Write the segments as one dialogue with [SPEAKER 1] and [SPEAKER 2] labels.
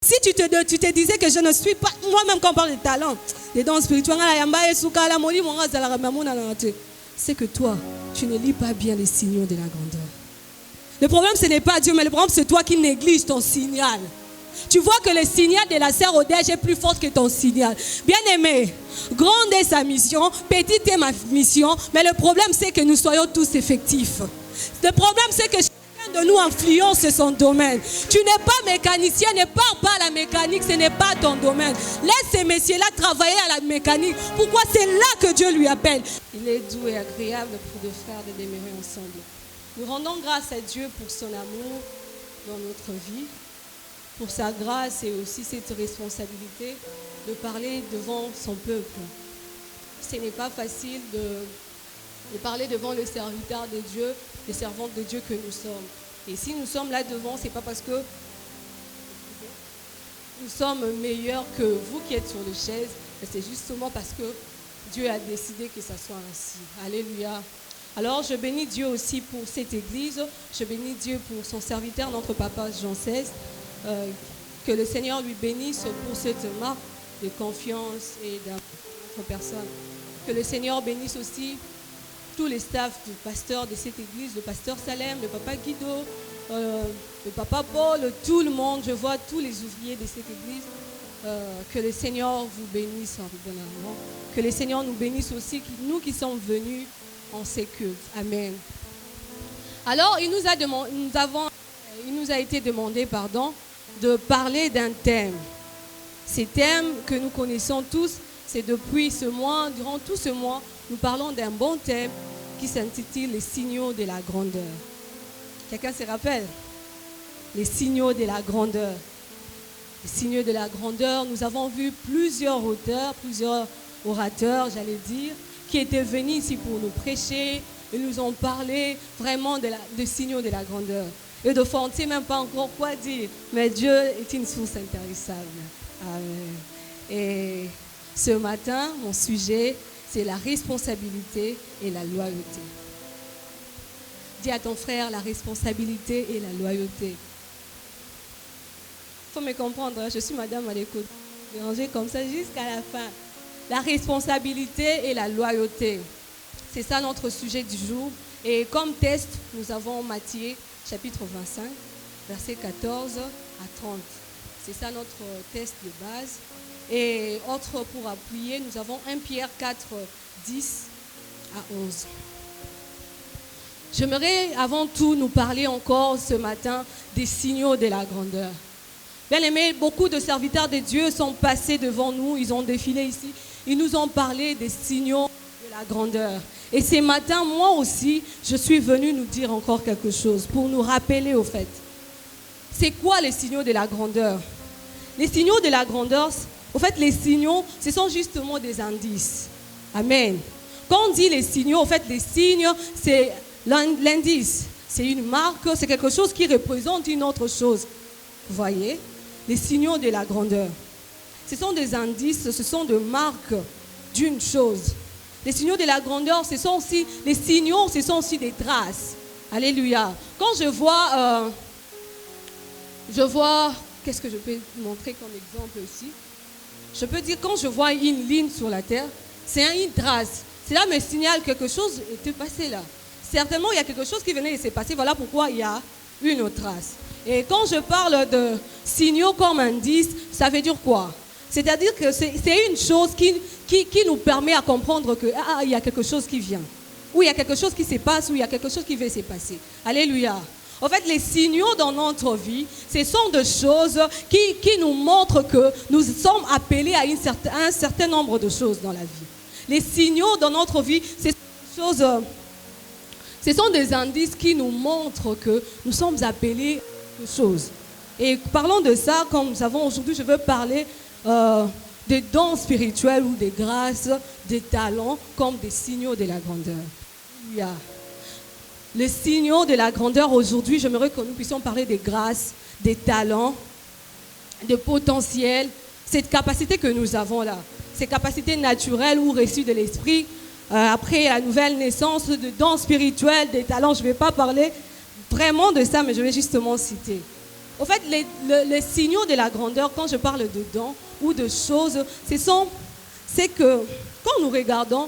[SPEAKER 1] Si tu te disais que je ne suis pas, moi-même quand on parle de talent, des dons spirituels, c'est que toi, tu ne lis pas bien les signaux de la grandeur. Le problème, ce n'est pas Dieu, mais le problème, c'est toi qui négliges ton signal. Tu vois que le signal de la sœur Odège est plus fort que ton signal. Bien-aimé, grande est sa mission, petite est ma mission, mais le problème, c'est que nous soyons tous effectifs. Le problème, c'est que chacun de nous influence son domaine. Tu n'es pas mécanicien, ne parle pas à la mécanique, ce n'est pas ton domaine. Laisse ces messieurs-là travailler à la mécanique. Pourquoi c'est là que Dieu lui appelle? Il est doux et agréable pour deux frères de demeurer ensemble. Nous rendons grâce à Dieu pour son amour dans notre vie, pour sa grâce et aussi cette responsabilité de parler devant son peuple. Ce n'est pas facile de parler devant le serviteur de Dieu, les servantes de Dieu que nous sommes. Et si nous sommes là devant, ce n'est pas parce que nous sommes meilleurs que vous qui êtes sur les chaises, mais c'est justement parce que Dieu a décidé que ça soit ainsi. Alléluia. Alors je bénis Dieu aussi pour cette église, je bénis Dieu pour son serviteur, notre papa Jean XVI, que le Seigneur lui bénisse pour cette marque de confiance et d'amour de notre personne. Que le Seigneur bénisse aussi tous les staffs du pasteur de cette église, le pasteur Salem, le papa Guido, le papa Paul, tout le monde, je vois tous les ouvriers de cette église. Que le Seigneur vous bénisse en bon amour. Que le Seigneur nous bénisse aussi, nous qui sommes venus en ces cultes. Amen. Alors, il nous a été demandé de parler d'un thème. Ces thèmes que nous connaissons tous, c'est depuis ce mois, durant tout ce mois, nous parlons d'un bon thème qui s'intitule « Les signaux de la grandeur ». Quelqu'un se rappelle? Les signaux de la grandeur. Les signaux de la grandeur, nous avons vu plusieurs auteurs, plusieurs orateurs, j'allais dire, qui étaient venus ici pour nous prêcher et nous ont parlé vraiment des signaux de la grandeur. Et de fois, on ne sait même pas encore quoi dire, mais Dieu est une source intarissable. Amen. Et ce matin, mon sujet, c'est la responsabilité et la loyauté. Dis à ton frère la responsabilité et la loyauté. Il faut me comprendre, je suis madame à l'écoute. Déranger comme ça jusqu'à la fin. La responsabilité et la loyauté. C'est ça notre sujet du jour. Et comme test, nous avons Matthieu, chapitre 25, versets 14 à 30. C'est ça notre test de base. Et autre pour appuyer, nous avons 1 Pierre 4, 10 à 11. J'aimerais avant tout nous parler encore ce matin des signaux de la grandeur. Bien aimé, beaucoup de serviteurs de Dieu sont passés devant nous, ils ont défilé ici, ils nous ont parlé des signaux de la grandeur. Et ce matin, moi aussi, je suis venue nous dire encore quelque chose pour nous rappeler au fait. C'est quoi les signaux de la grandeur? Les signaux de la grandeur, au fait, les signaux, ce sont justement des indices. Amen. Quand on dit les signaux, au fait, les signes, c'est l'indice. C'est une marque, c'est quelque chose qui représente une autre chose. Vous voyez? Les signaux de la grandeur. Ce sont des indices, ce sont des marques d'une chose. Les signaux de la grandeur, ce sont aussi des traces. Alléluia. Quand je vois, qu'est-ce que je peux montrer comme exemple ici? Je peux dire, quand je vois une ligne sur la terre, c'est une trace. Cela me signale quelque chose était passé là. Certainement, il y a quelque chose qui venait de se passer. Voilà pourquoi il y a une autre trace. Et quand je parle de signaux comme indice, ça veut dire quoi? C'est-à-dire que c'est une chose qui nous permet à comprendre qu'il y a quelque chose qui vient. Ou il y a quelque chose qui se passe, ou il y a quelque chose qui va se passer. Alléluia. En fait, les signaux dans notre vie, ce sont des choses qui nous montrent que nous sommes appelés à un certain nombre de choses dans la vie. Les signaux dans notre vie, ce sont des indices qui nous montrent que nous sommes appelés à quelque chose. Et parlons de ça, comme nous avons aujourd'hui, je veux parler des dons spirituels ou des grâces, des talents, comme des signaux de la grandeur. Alléluia. Les signaux de la grandeur aujourd'hui, j'aimerais que nous puissions parler des grâces, des talents, des potentiels, cette capacité que nous avons là, ces capacités naturelles ou reçues de l'esprit, après la nouvelle naissance, de dons spirituels, des talents. Je ne vais pas parler vraiment de ça, mais je vais justement citer. En fait, les signaux de la grandeur, quand je parle de dons ou de choses, c'est que quand nous regardons,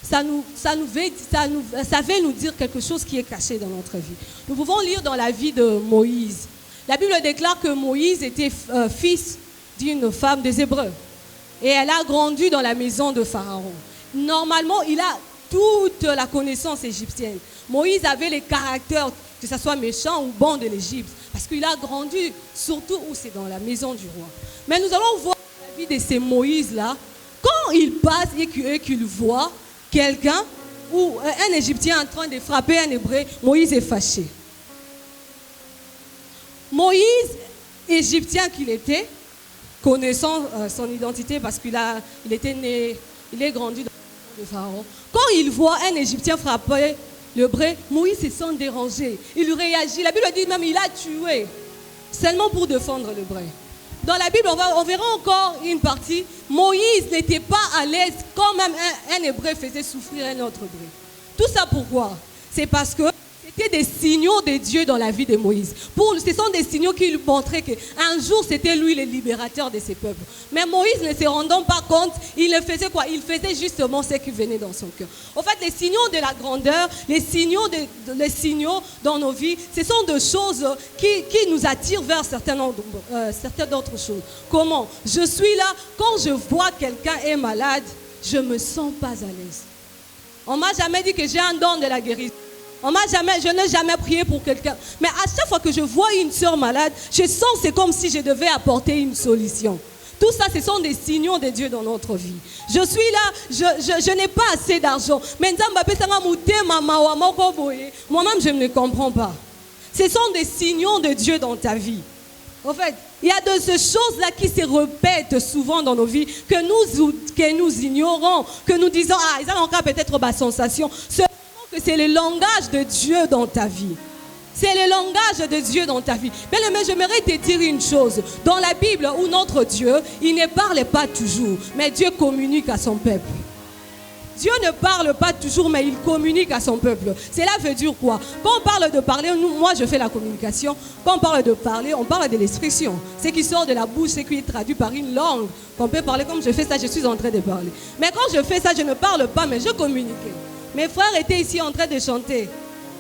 [SPEAKER 1] ça veut nous dire quelque chose qui est caché dans notre vie. Nous pouvons lire dans la vie de Moïse. La Bible déclare que Moïse était fils d'une femme des Hébreux. Et elle a grandi dans la maison de Pharaon. Normalement, il a toute la connaissance égyptienne. Moïse avait les caractères, que ce soit méchant ou bon de l'Égypte. Parce qu'il a grandi surtout où c'est dans la maison du roi. Mais nous allons voir la vie de ces Moïse-là. Quand il passe et qu'il voit quelqu'un ou un Égyptien en train de frapper un Hébreu, Moïse est fâché. Moïse, Égyptien qu'il était, connaissant son identité parce qu'il était né, il est grandi dans le de Pharaon. Quand il voit un Égyptien frapper l'Hébreu, Moïse se sent dérangé. Il réagit. La Bible dit même il a tué seulement pour défendre l'Hébreu. Dans la Bible, on verra encore une partie. Moïse n'était pas à l'aise quand même un Hébreu faisait souffrir un autre Hébreu. Tout ça pourquoi? C'est parce que c'était des signaux de Dieu dans la vie de Moïse. Ce sont des signaux qui lui montraient qu'un jour, c'était lui le libérateur de ses peuples. Mais Moïse ne se rendant pas compte, il ne faisait quoi? Il faisait justement ce qui venait dans son cœur. En fait, les signaux de la grandeur, les signaux dans nos vies, ce sont des choses qui nous attirent vers certaines autres choses. Comment? Je suis là, quand je vois quelqu'un est malade, je ne me sens pas à l'aise. On ne m'a jamais dit que j'ai un don de la guérison. Je n'ai jamais prié pour quelqu'un. Mais à chaque fois que je vois une soeur malade, je sens que c'est comme si je devais apporter une solution. Tout ça, ce sont des signaux de Dieu dans notre vie. Je suis là, je n'ai pas assez d'argent. Mais moi-même, je ne comprends pas. Ce sont des signaux de Dieu dans ta vie. En fait, il y a de ces choses-là qui se répètent souvent dans nos vies, que nous ignorons, que nous disons, ils ont encore peut-être ma sensation. C'est le langage de Dieu dans ta vie. C'est le langage de Dieu dans ta vie. Mais j'aimerais te dire une chose. Dans la Bible, où notre Dieu, il ne parle pas toujours, mais Dieu communique à son peuple. Dieu ne parle pas toujours, mais il communique à son peuple. Cela veut dire quoi? Quand on parle de parler, moi je fais la communication. Quand on parle de parler, on parle de l'expression. Ce qui sort de la bouche, ce qui est traduit par une langue. On peut parler comme je fais ça, je suis en train de parler. Mais quand je fais ça, je ne parle pas, mais je communique. Mes frères étaient ici en train de chanter.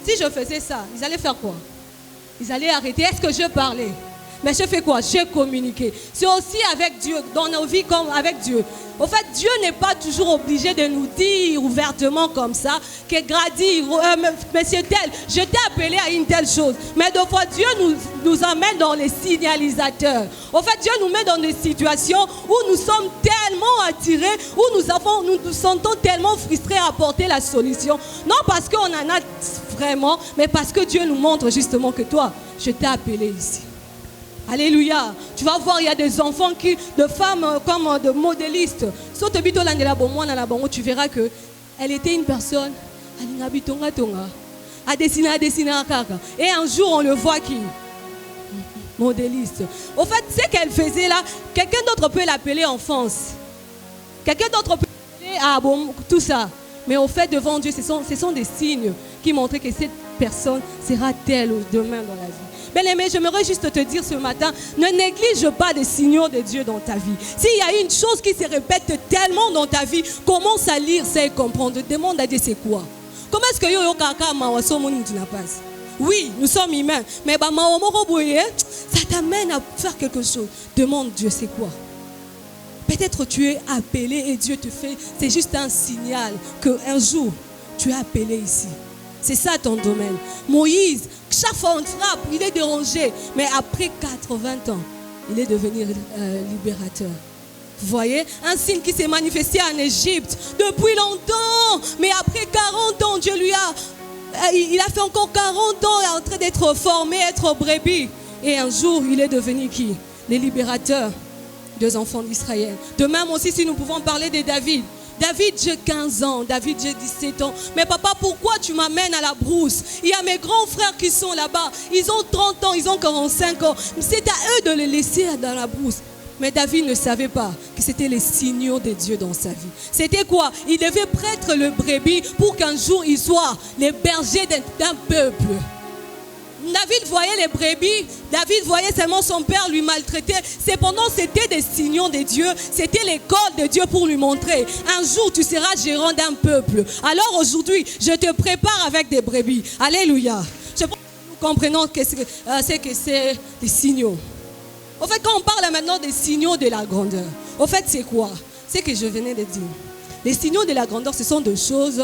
[SPEAKER 1] Si je faisais ça, ils allaient faire quoi? Ils allaient arrêter. Est-ce que je parlais? Mais je fais quoi? Je communiquais. C'est aussi avec Dieu, dans nos vies comme avec Dieu. En fait, Dieu n'est pas toujours obligé de nous dire ouvertement comme ça que Grady, monsieur tel, je t'ai appelé à une telle chose. Mais des fois, Dieu nous amène dans les signalisateurs. En fait, Dieu nous met dans des situations où nous sommes tellement attirés, où nous nous sentons tellement frustrés à apporter la solution. Non parce qu'on en a vraiment, mais parce que Dieu nous montre justement que toi, je t'ai appelé ici. Alléluia. Tu vas voir, il y a des enfants de femmes comme de modélistes. Tu verras qu'elle était une personne. Et un jour, on le voit qui? Modéliste. Au fait, ce qu'elle faisait là, quelqu'un d'autre peut l'appeler enfance. Quelqu'un d'autre peut l'appeler tout ça. Mais au fait, devant Dieu, ce sont des signes qui montrent que cette personne sera telle demain dans la vie. Bien-aimé, j'aimerais juste te dire ce matin, ne néglige pas les signaux de Dieu dans ta vie. S'il y a une chose qui se répète tellement dans ta vie, commence à lire ça et comprendre. Demande à Dieu c'est quoi. Comment est-ce que oui, nous sommes humains, mais ça t'amène à faire quelque chose. Demande Dieu c'est quoi. Peut-être tu es appelé et Dieu te fait, c'est juste un signal qu'un jour tu es appelé ici. C'est ça ton domaine. Moïse, chaque fois on frappe, il est dérangé. Mais après 80 ans, il est devenu libérateur. Vous voyez, un signe qui s'est manifesté en Égypte depuis longtemps. Mais après 40 ans, Dieu il a fait encore 40 ans en train d'être formé, être brebis. Et un jour, il est devenu qui? Le libérateur des enfants d'Israël. De même aussi, si nous pouvons parler de David. David, j'ai 15 ans. David, j'ai 17 ans. Mais papa, pourquoi tu m'amènes à la brousse? Il y a mes grands frères qui sont là-bas. Ils ont 30 ans, ils ont 45 ans. C'est à eux de les laisser dans la brousse. Mais David ne savait pas que c'était les signaux de Dieu dans sa vie. C'était quoi? Il devait prêtre le brebis pour qu'un jour il soit les bergers d'un peuple. David voyait les brebis, David voyait seulement son père lui maltraiter. Cependant, c'était des signaux de Dieu, c'était l'école de Dieu pour lui montrer. Un jour, tu seras gérant d'un peuple. Alors aujourd'hui, je te prépare avec des brebis. Alléluia. Je pense que nous comprenons ce que c'est des signaux. En fait, quand on parle maintenant des signaux de la grandeur, en fait, c'est quoi? C'est ce que je venais de dire. Les signaux de la grandeur, ce sont des choses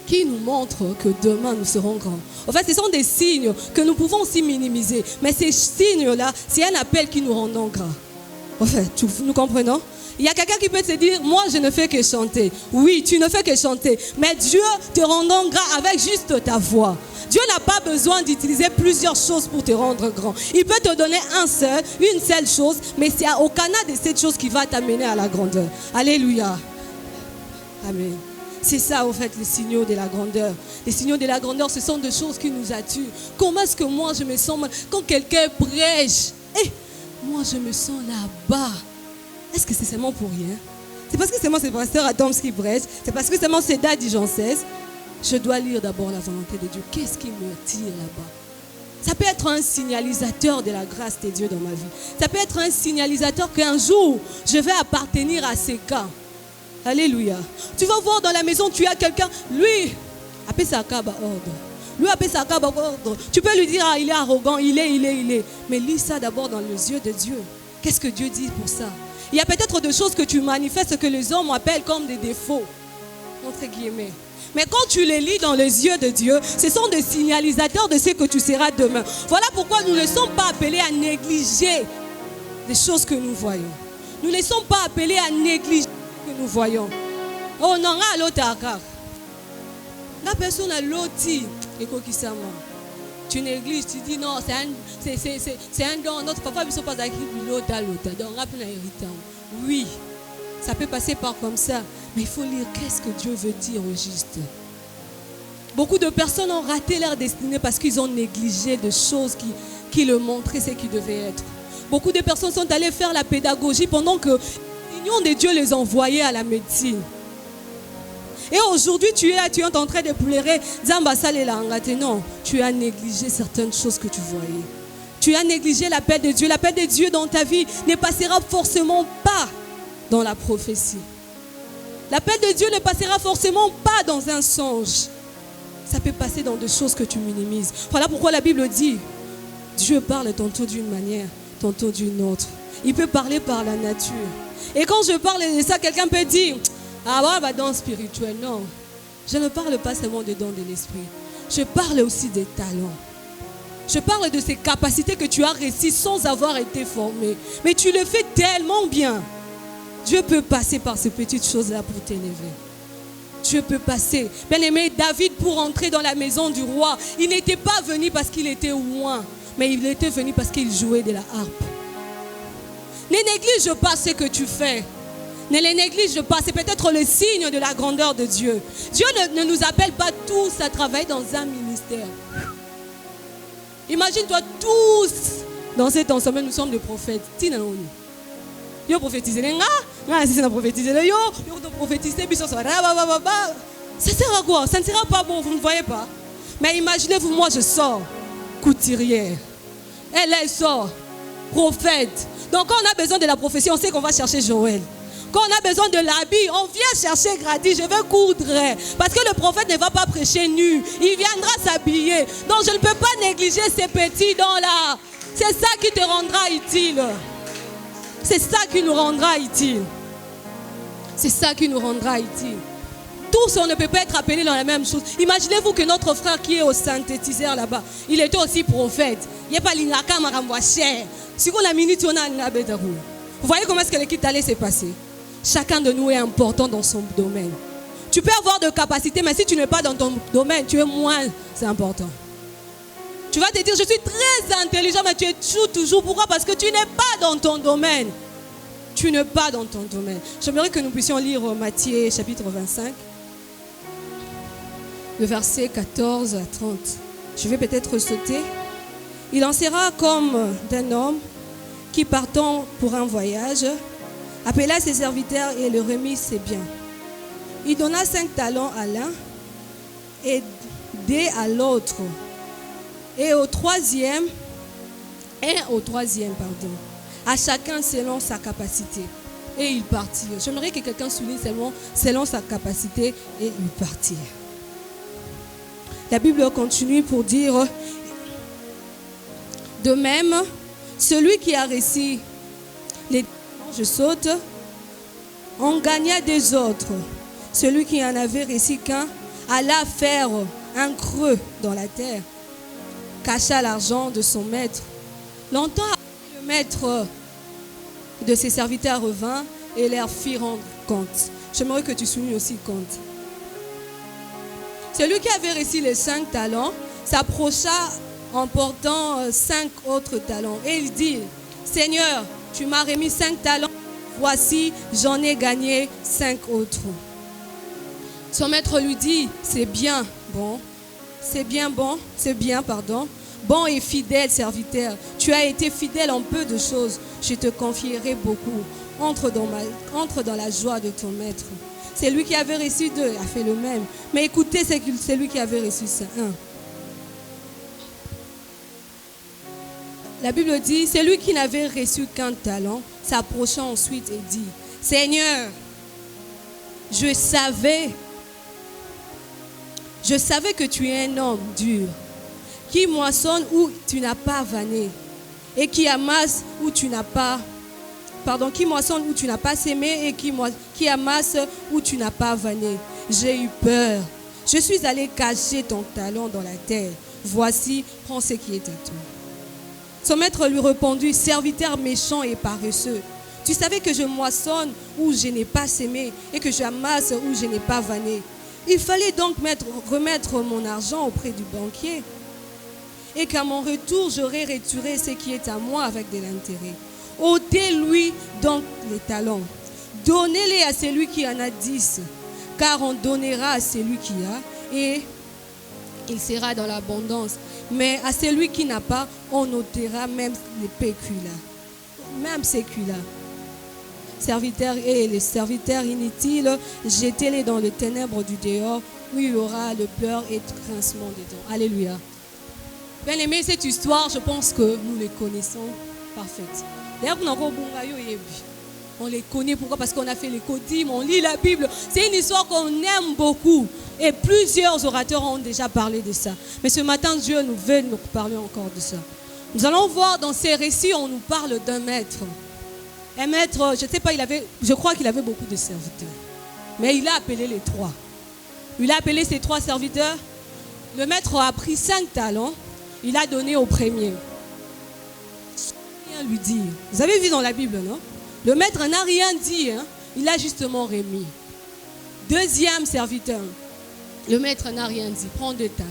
[SPEAKER 1] qui nous montrent que demain nous serons grands. En fait, ce sont des signes que nous pouvons aussi minimiser. Mais ces signes-là, c'est un appel qui nous rend grands. En fait, nous comprenons? Il y a quelqu'un qui peut te dire, moi je ne fais que chanter. Oui, tu ne fais que chanter. Mais Dieu te rend grand avec juste ta voix. Dieu n'a pas besoin d'utiliser plusieurs choses pour te rendre grand. Il peut te donner une seule chose, mais c'est au canal de cette chose qui va t'amener à la grandeur. Alléluia. Amen. C'est ça, en fait, les signaux de la grandeur. Les signaux de la grandeur, ce sont des choses qui nous attirent. Comment est-ce que moi, je me sens quand quelqu'un prêche? Moi, je me sens là-bas. Est-ce que c'est seulement pour rien? C'est parce que seulement c'est pasteur Adams qui prêche. C'est parce que seulement c'est Daddy Jean XVI. Je dois lire d'abord la volonté de Dieu. Qu'est-ce qui me tire là-bas? Ça peut être un signalisateur de la grâce de Dieu dans ma vie. Ça peut être un signalisateur qu'un jour, je vais appartenir à ces cas. Alléluia. Tu vas voir dans la maison, tu as quelqu'un, lui, appelle ça ordre. Lui, appelle ça ordre. Tu peux lui dire, il est arrogant, il est. Mais lis ça d'abord dans les yeux de Dieu. Qu'est-ce que Dieu dit pour ça? Il y a peut-être des choses que tu manifestes que les hommes appellent comme des défauts, entre guillemets. Mais quand tu les lis dans les yeux de Dieu, ce sont des signalisateurs de ce que tu seras demain. Voilà pourquoi nous ne sommes pas appelés à négliger les choses que nous voyons. Nous ne sommes pas appelés à négliger que nous voyons. Oh non, à l'autre. La personne a l'autre. Tu négliges, tu dis non, c'est un don. Notre papa ne sont pas acquis l'autre. Donc, oui, ça peut passer par comme ça. Mais il faut lire qu'est-ce que Dieu veut dire au juste. Beaucoup de personnes ont raté leur destinée parce qu'ils ont négligé des choses qui leur montraient ce qu'ils devaient être. Beaucoup de personnes sont allées faire la pédagogie pendant que l'union de Dieu les envoyait à la médecine. Et aujourd'hui, tu es en train de pleurer. Non, tu as négligé certaines choses que tu voyais. Tu as négligé l'appel de Dieu. L'appel de Dieu dans ta vie ne passera forcément pas dans la prophétie. L'appel de Dieu ne passera forcément pas dans un songe. Ça peut passer dans des choses que tu minimises. Voilà pourquoi la Bible dit, Dieu parle tantôt d'une manière, tantôt d'une autre. Il peut parler par la nature. Et quand je parle de ça, quelqu'un peut dire, don spirituel. Non, je ne parle pas seulement des dons de l'esprit. Je parle aussi des talents. Je parle de ces capacités que tu as reçues sans avoir été formé. Mais tu le fais tellement bien. Dieu peut passer par ces petites choses-là pour t'élever. Dieu peut passer. Bien-aimé, David, pour entrer dans la maison du roi, il n'était pas venu parce qu'il était loin, mais il était venu parce qu'il jouait de la harpe. Ne néglige pas ce que tu fais. Ne les néglige pas. C'est peut-être le signe de la grandeur de Dieu. Dieu ne nous appelle pas tous à travailler dans un ministère. Imagine-toi tous dans cet ensemble, nous sommes des prophètes. Yo prophétiser ça sert à quoi? Ça ne sera pas bon, vous ne voyez pas. Mais imaginez-vous, moi je sors couturière. Elle sort prophète. Donc quand on a besoin de la prophétie, on sait qu'on va chercher Joël. Quand on a besoin de l'habit, on vient chercher Grady, je veux coudre. Parce que le prophète ne va pas prêcher nu. Il viendra s'habiller. Donc je ne peux pas négliger ces petits dons-là. C'est ça qui te rendra utile. C'est ça qui nous rendra utile. C'est ça qui nous rendra utile. Tous, on ne peut pas être appelés dans la même chose. Imaginez-vous que notre frère qui est au synthétiseur là-bas, il était aussi prophète. Il n'y a pas l'ingaka maramboa cher. Si on a minute, on a un bédarou. Vous voyez comment est-ce que l'équipe allait se passer? Chacun de nous est important dans son domaine. Tu peux avoir de capacités, mais si tu n'es pas dans ton domaine, tu es moins important. Tu vas te dire, je suis très intelligent, mais tu es toujours. Pourquoi? Parce que tu n'es pas dans ton domaine. Tu n'es pas dans ton domaine. J'aimerais que nous puissions lire Matthieu chapitre 25, le verset 14 à 30. Je vais peut-être sauter. Il en sera comme d'un homme qui partant pour un voyage, appela ses serviteurs et leur remit ses biens. Il donna 5 talents à l'un et 2 à l'autre. Et au troisième, à chacun selon sa capacité. Et ils partirent. J'aimerais que quelqu'un souligne seulement selon sa capacité et ils partirent. La Bible continue pour dire, de même, celui qui a reçu les je saute, en gagna des autres. Celui qui en avait reçu qu'un alla faire un creux dans la terre, cacha l'argent de son maître. Longtemps après, le maître de ses serviteurs revint et leur fit rendre compte. J'aimerais que tu soulignes aussi compte. Celui qui avait reçu les 5 talents s'approcha en portant 5 autres talents. Et il dit, Seigneur, tu m'as remis 5 talents, voici, j'en ai gagné 5 autres. Son maître lui dit, c'est bien, bon, bon et fidèle serviteur, tu as été fidèle en peu de choses, je te confierai beaucoup. Entre dans la joie de ton maître. C'est lui qui avait reçu 2, a fait le même. Mais écoutez, c'est lui qui avait reçu 1. La Bible dit, celui qui n'avait reçu qu'un talent s'approcha ensuite et dit, Seigneur, je savais que tu es un homme dur, qui moissonne où tu n'as pas vanné, et qui amasse où tu n'as pas, qui moissonne où tu n'as pas sémé, et qui amasse où tu n'as pas vanné. J'ai eu peur. Je suis allé cacher ton talent dans la terre. Voici, prends ce qui est à toi. Son maître lui répondit, serviteur méchant et paresseux, tu savais que je moissonne où je n'ai pas sémé et que j'amasse où je n'ai pas vanné. Il fallait donc remettre mon argent auprès du banquier et qu'à mon retour, j'aurais retiré ce qui est à moi avec de l'intérêt. Ôtez-lui donc les talents. Donnez-les à celui qui en a 10, car on donnera à celui qui a et il sera dans l'abondance. Mais à celui qui n'a pas, on ôtera même les péculas, même séculas. Serviteurs et les serviteurs inutiles, jetez-les dans les ténèbres du dehors, où il y aura le pleur et le grincement des dents. Alléluia. Bien aimé, cette histoire, je pense que nous les connaissons parfaitement. D'ailleurs, on les connaît. Pourquoi? Parce qu'on a fait les codimes, on lit la Bible. C'est une histoire qu'on aime beaucoup. Et plusieurs orateurs ont déjà parlé de ça. Mais ce matin, Dieu nous veut nous parler encore de ça. Nous allons voir dans ces récits, on nous parle d'un maître. Un maître, je crois qu'il avait beaucoup de serviteurs. Mais il a appelé les 3. Il a appelé ses 3 serviteurs. Le maître a pris 5 talents. Il a donné au premier. Rien lui dire. Vous avez vu dans la Bible, non? Le maître n'a rien dit. Hein? Il a justement remis. Deuxième serviteur. Le maître n'a rien dit. Prends 2 talents.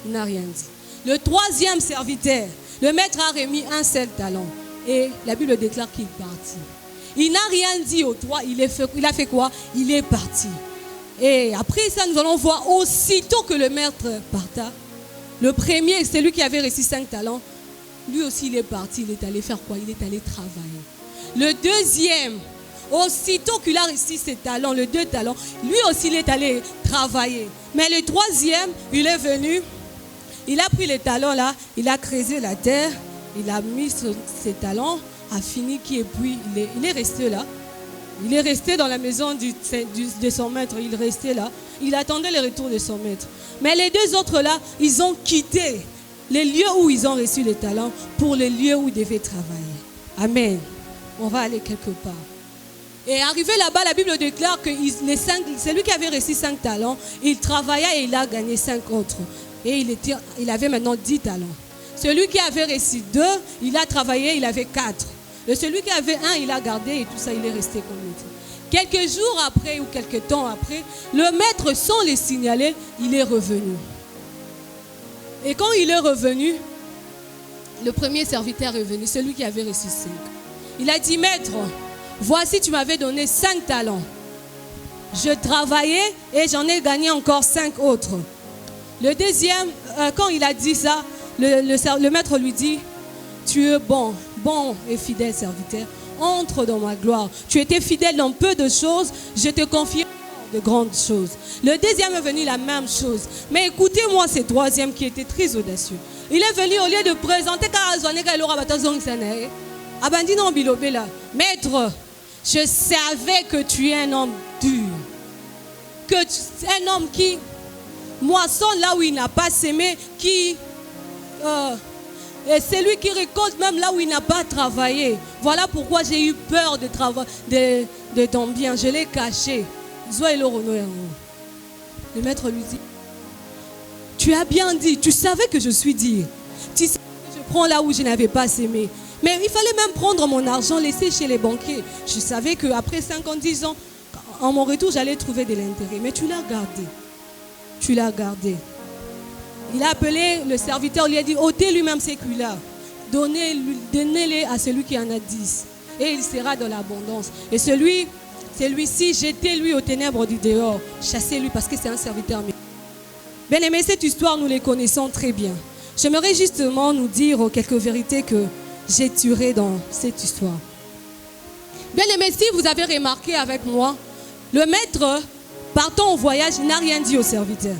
[SPEAKER 1] Il n'a rien dit. Le troisième serviteur. Le maître a remis un seul talent. Et la Bible déclare qu'il est parti. Il n'a rien dit aux 3. Il a fait quoi? Il est parti. Et après ça, nous allons voir aussitôt que le maître parta. Le premier, c'est lui qui avait reçu 5 talents. Lui aussi, il est parti. Il est allé faire quoi? Il est allé travailler. Le deuxième, aussitôt qu'il a reçu ses talents, les 2 talents, lui aussi, il est allé travailler. Mais le troisième, il est venu. Il a pris les talents là. Il a creusé la terre. Il a mis ses talents, a fini et puis il est resté là. Il est resté dans la maison de son maître. Il restait là. Il attendait le retour de son maître. Mais les 2 autres là, ils ont quitté les lieux où ils ont reçu les talents pour les lieux où ils devaient travailler. Amen. On va aller quelque part. Et arrivé là-bas, la Bible déclare que celui qui avait reçu 5 talents, il travailla et il a gagné 5 autres. Et il avait maintenant 10 talents. Celui qui avait reçu 2, il a travaillé, il avait 4. Et celui qui avait 1, il a gardé et tout ça, il est resté comme il était. Quelques jours après ou quelques temps après, le maître, sans les signaler, il est revenu. Et quand il est revenu, le premier serviteur est venu, celui qui avait reçu 5. Il a dit, maître, voici, tu m'avais donné 5 talents. Je travaillais et j'en ai gagné encore 5 autres. Le deuxième, quand il a dit ça, le maître lui dit, tu es bon et fidèle serviteur, entre dans ma gloire. Tu étais fidèle dans peu de choses, je te confie de grandes choses. Le deuxième est venu la même chose. Mais écoutez-moi, ce troisième qui était très audacieux. Il est venu au lieu de présenter Maître, je savais que tu es un homme dur. Que tu es un homme qui moissonne là où il n'a pas semé, qui... et c'est lui qui récolte même là où il n'a pas travaillé. Voilà pourquoi j'ai eu peur de ton bien. Je l'ai caché. Le maître lui dit, tu as bien dit, tu savais que je suis dire. Tu sais que je prends là où je n'avais pas semé. Mais il fallait même prendre mon argent, laisser chez les banquiers. Je savais qu'après 5 ans, 10 ans, en mon retour, j'allais trouver de l'intérêt. Mais tu l'as gardé. Tu l'as gardé. Il a appelé le serviteur, il lui a dit, ôtez lui-même ces culs-là. Donnez-les à celui qui en a 10. Et il sera dans l'abondance. Et celui-ci, jetez-lui aux ténèbres du dehors. Chassez-lui parce que c'est un serviteur. Bien aimé, cette histoire, nous les connaissons très bien. J'aimerais justement nous dire quelques vérités que j'ai tirées dans cette histoire. Bien aimé, si vous avez remarqué avec moi, le maître, partant au voyage, il n'a rien dit aux serviteurs.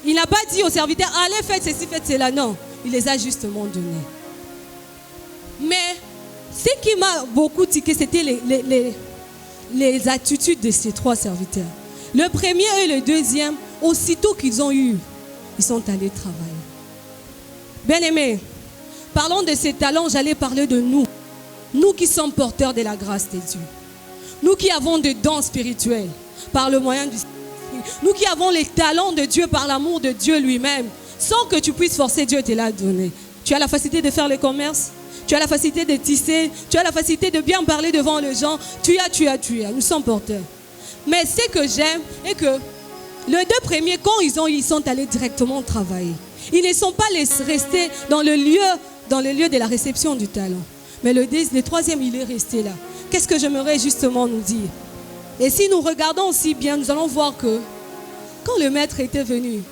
[SPEAKER 1] Il n'a pas dit aux serviteurs, allez, faites ceci, faites cela. Non, il les a justement donnés. Mais ce qui m'a beaucoup tiqué, c'était les attitudes de ces 3 serviteurs. Le premier et le deuxième, aussitôt qu'ils ont eu, ils sont allés travailler. Bien aimés, parlons de ces talents, j'allais parler de nous. Nous qui sommes porteurs de la grâce de Dieu. Nous qui avons des dons spirituels par le moyen du Saint-Esprit. Nous qui avons les talents de Dieu par l'amour de Dieu lui-même. Sans que tu puisses forcer, Dieu te l'a donné. Tu as la facilité de faire le commerce. Tu as la facilité de tisser. Tu as la facilité de bien parler devant les gens. Tu as. Nous sommes porteurs. Mais ce que j'aime est que les 2 premiers, quand ils sont allés directement travailler. Ils ne sont pas restés dans le lieu de la réception du talent. Mais le 3e, il est resté là. Qu'est-ce que j'aimerais justement nous dire? Et si nous regardons aussi bien, nous allons voir que quand le maître était venu,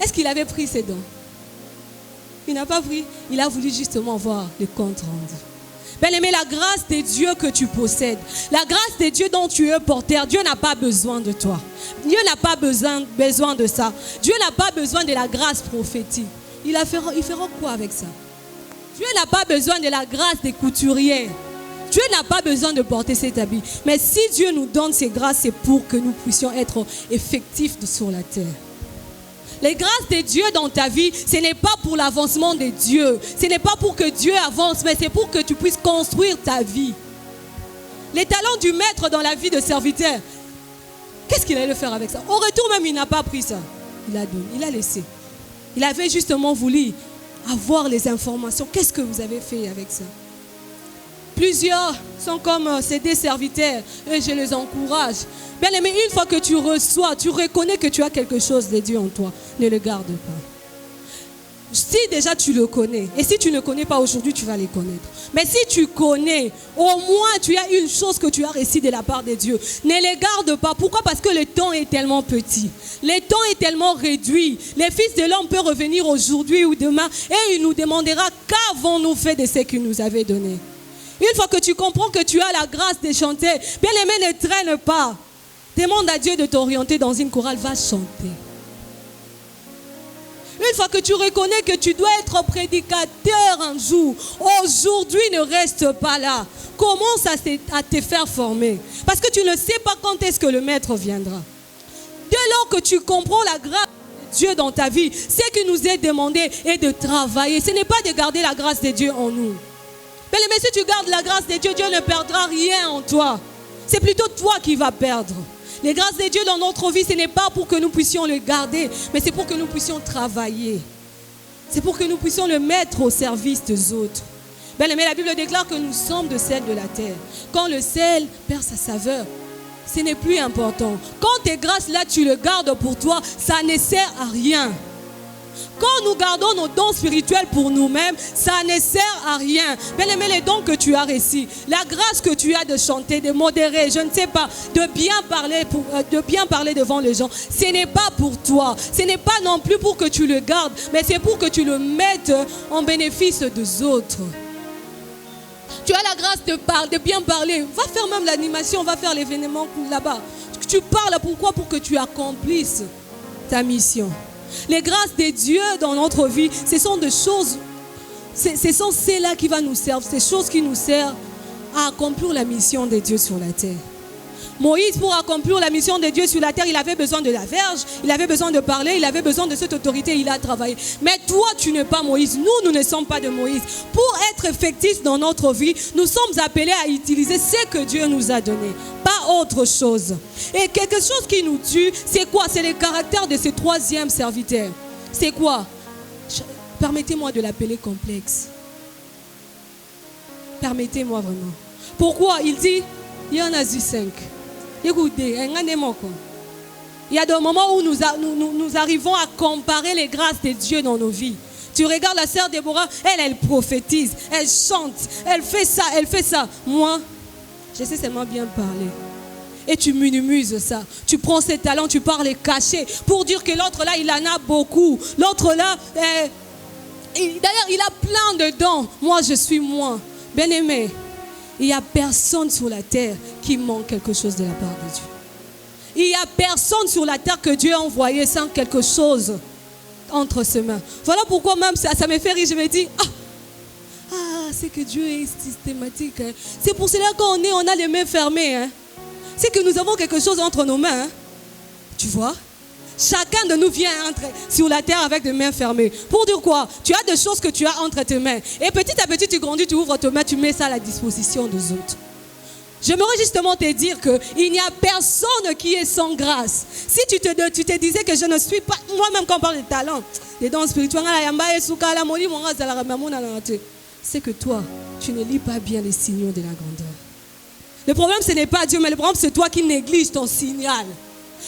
[SPEAKER 1] est-ce qu'il avait pris ses dons? Il n'a pas pris. Il a voulu justement voir le compte rendu. Bien aimé, la grâce de Dieu que tu possèdes, la grâce de Dieu dont tu es porteur, Dieu n'a pas besoin de toi. Dieu n'a pas besoin de ça. Dieu n'a pas besoin de la grâce prophétique. Il fera quoi avec ça? Dieu n'a pas besoin de la grâce des couturiers. Dieu n'a pas besoin de porter cet habit. Mais si Dieu nous donne ces grâces, c'est pour que nous puissions être effectifs sur la terre. Les grâces de Dieu dans ta vie, ce n'est pas pour l'avancement de Dieu. Ce n'est pas pour que Dieu avance, mais c'est pour que tu puisses construire ta vie. Les talents du maître dans la vie de serviteur, qu'est-ce qu'il allait faire avec ça? Au retour même, il n'a pas pris ça. Il a donné, il a laissé. Il avait justement voulu avoir les informations. Qu'est-ce que vous avez fait avec ça? Plusieurs sont comme ces 2 serviteurs et je les encourage. Bien aimé, une fois que tu reçois, tu reconnais que tu as quelque chose de Dieu en toi. Ne le garde pas. Si déjà tu le connais, et si tu ne connais pas aujourd'hui, tu vas les connaître. Mais si tu connais, au moins tu as une chose que tu as reçue de la part de Dieu. Ne les garde pas. Pourquoi? Parce que le temps est tellement petit. Le temps est tellement réduit. Le Fils de l'homme peut revenir aujourd'hui ou demain et il nous demandera qu'avons-nous fait de ce qu'il nous avait donné. Une fois que tu comprends que tu as la grâce de chanter, bien aimé, ne traîne pas. Demande à Dieu de t'orienter dans une chorale, va chanter. Une fois que tu reconnais que tu dois être prédicateur un jour, aujourd'hui ne reste pas là. Commence à te faire former. Parce que tu ne sais pas quand est-ce que le maître viendra. Dès lors que tu comprends la grâce de Dieu dans ta vie, ce qui nous est demandé est de travailler. Ce n'est pas de garder la grâce de Dieu en nous. Mais si tu gardes la grâce de Dieu, Dieu ne perdra rien en toi. C'est plutôt toi qui vas perdre. Les grâces de Dieu dans notre vie, ce n'est pas pour que nous puissions le garder, mais c'est pour que nous puissions travailler. C'est pour que nous puissions le mettre au service des autres. Bien aimé, la Bible déclare que nous sommes de sel de la terre. Quand le sel perd sa saveur, ce n'est plus important. Quand tes grâces là, tu le gardes pour toi, ça ne sert à rien. Quand nous gardons nos dons spirituels pour nous-mêmes, ça ne sert à rien. Bien aimé, les dons que tu as reçus, la grâce que tu as de chanter, de modérer, je ne sais pas, de bien parler devant les gens, ce n'est pas pour toi. Ce n'est pas non plus pour que tu le gardes, mais c'est pour que tu le mettes en bénéfice des autres. Tu as la grâce de bien parler. Va faire même l'animation, va faire l'événement là-bas. Tu parles pourquoi? Pour que tu accomplisses ta mission. Les grâces de Dieu dans notre vie, ce sont des choses, ce sont celles-là qui vont nous servir, ces choses qui nous servent à accomplir la mission de Dieu sur la terre. Moïse, pour accomplir la mission de Dieu sur la terre, il avait besoin de la verge, il avait besoin de parler, il avait besoin de cette autorité, il a travaillé. Mais toi, tu n'es pas Moïse. Nous ne sommes pas de Moïse. Pour être effectifs dans notre vie, nous sommes appelés à utiliser ce que Dieu nous a donné, pas autre chose. Et quelque chose qui nous tue, c'est quoi? C'est le caractère de ce troisième serviteur. C'est quoi? Permettez-moi de l'appeler complexe. Permettez-moi vraiment. Pourquoi? Il dit, il y en a 5. Écoutez, il y a des moments où nous arrivons à comparer les grâces de Dieu dans nos vies. Tu regardes la sœur Déborah, elle prophétise, elle chante, elle fait ça, elle fait ça. Moi, je sais seulement bien parler. Et tu minimises ça. Tu prends ses talents, tu parles caché pour dire que l'autre là, il en a beaucoup. L'autre là, d'ailleurs, il a plein de dons. Moi, je suis moi. Bien-aimé, il n'y a personne sur la terre qui manque quelque chose de la part de Dieu. Il n'y a personne sur la terre que Dieu a envoyé sans quelque chose entre ses mains. Voilà pourquoi même ça me fait rire. Je me dis, c'est que Dieu est systématique. Hein. C'est pour cela on a les mains fermées. Hein. C'est que nous avons quelque chose entre nos mains. Hein. Tu vois? Chacun de nous vient sur la terre avec des mains fermées. Pour dire quoi? Tu as des choses que tu as entre tes mains. Et petit à petit, tu grandis, tu ouvres tes mains, tu mets ça à la disposition des autres. J'aimerais justement te dire qu'il n'y a personne qui est sans grâce. Si tu te disais que je ne suis pas... Moi-même, quand on parle de talent, des dons spirituels, c'est que toi, tu ne lis pas bien les signaux de la grandeur. Le problème, ce n'est pas Dieu, mais le problème, c'est toi qui négliges ton signal.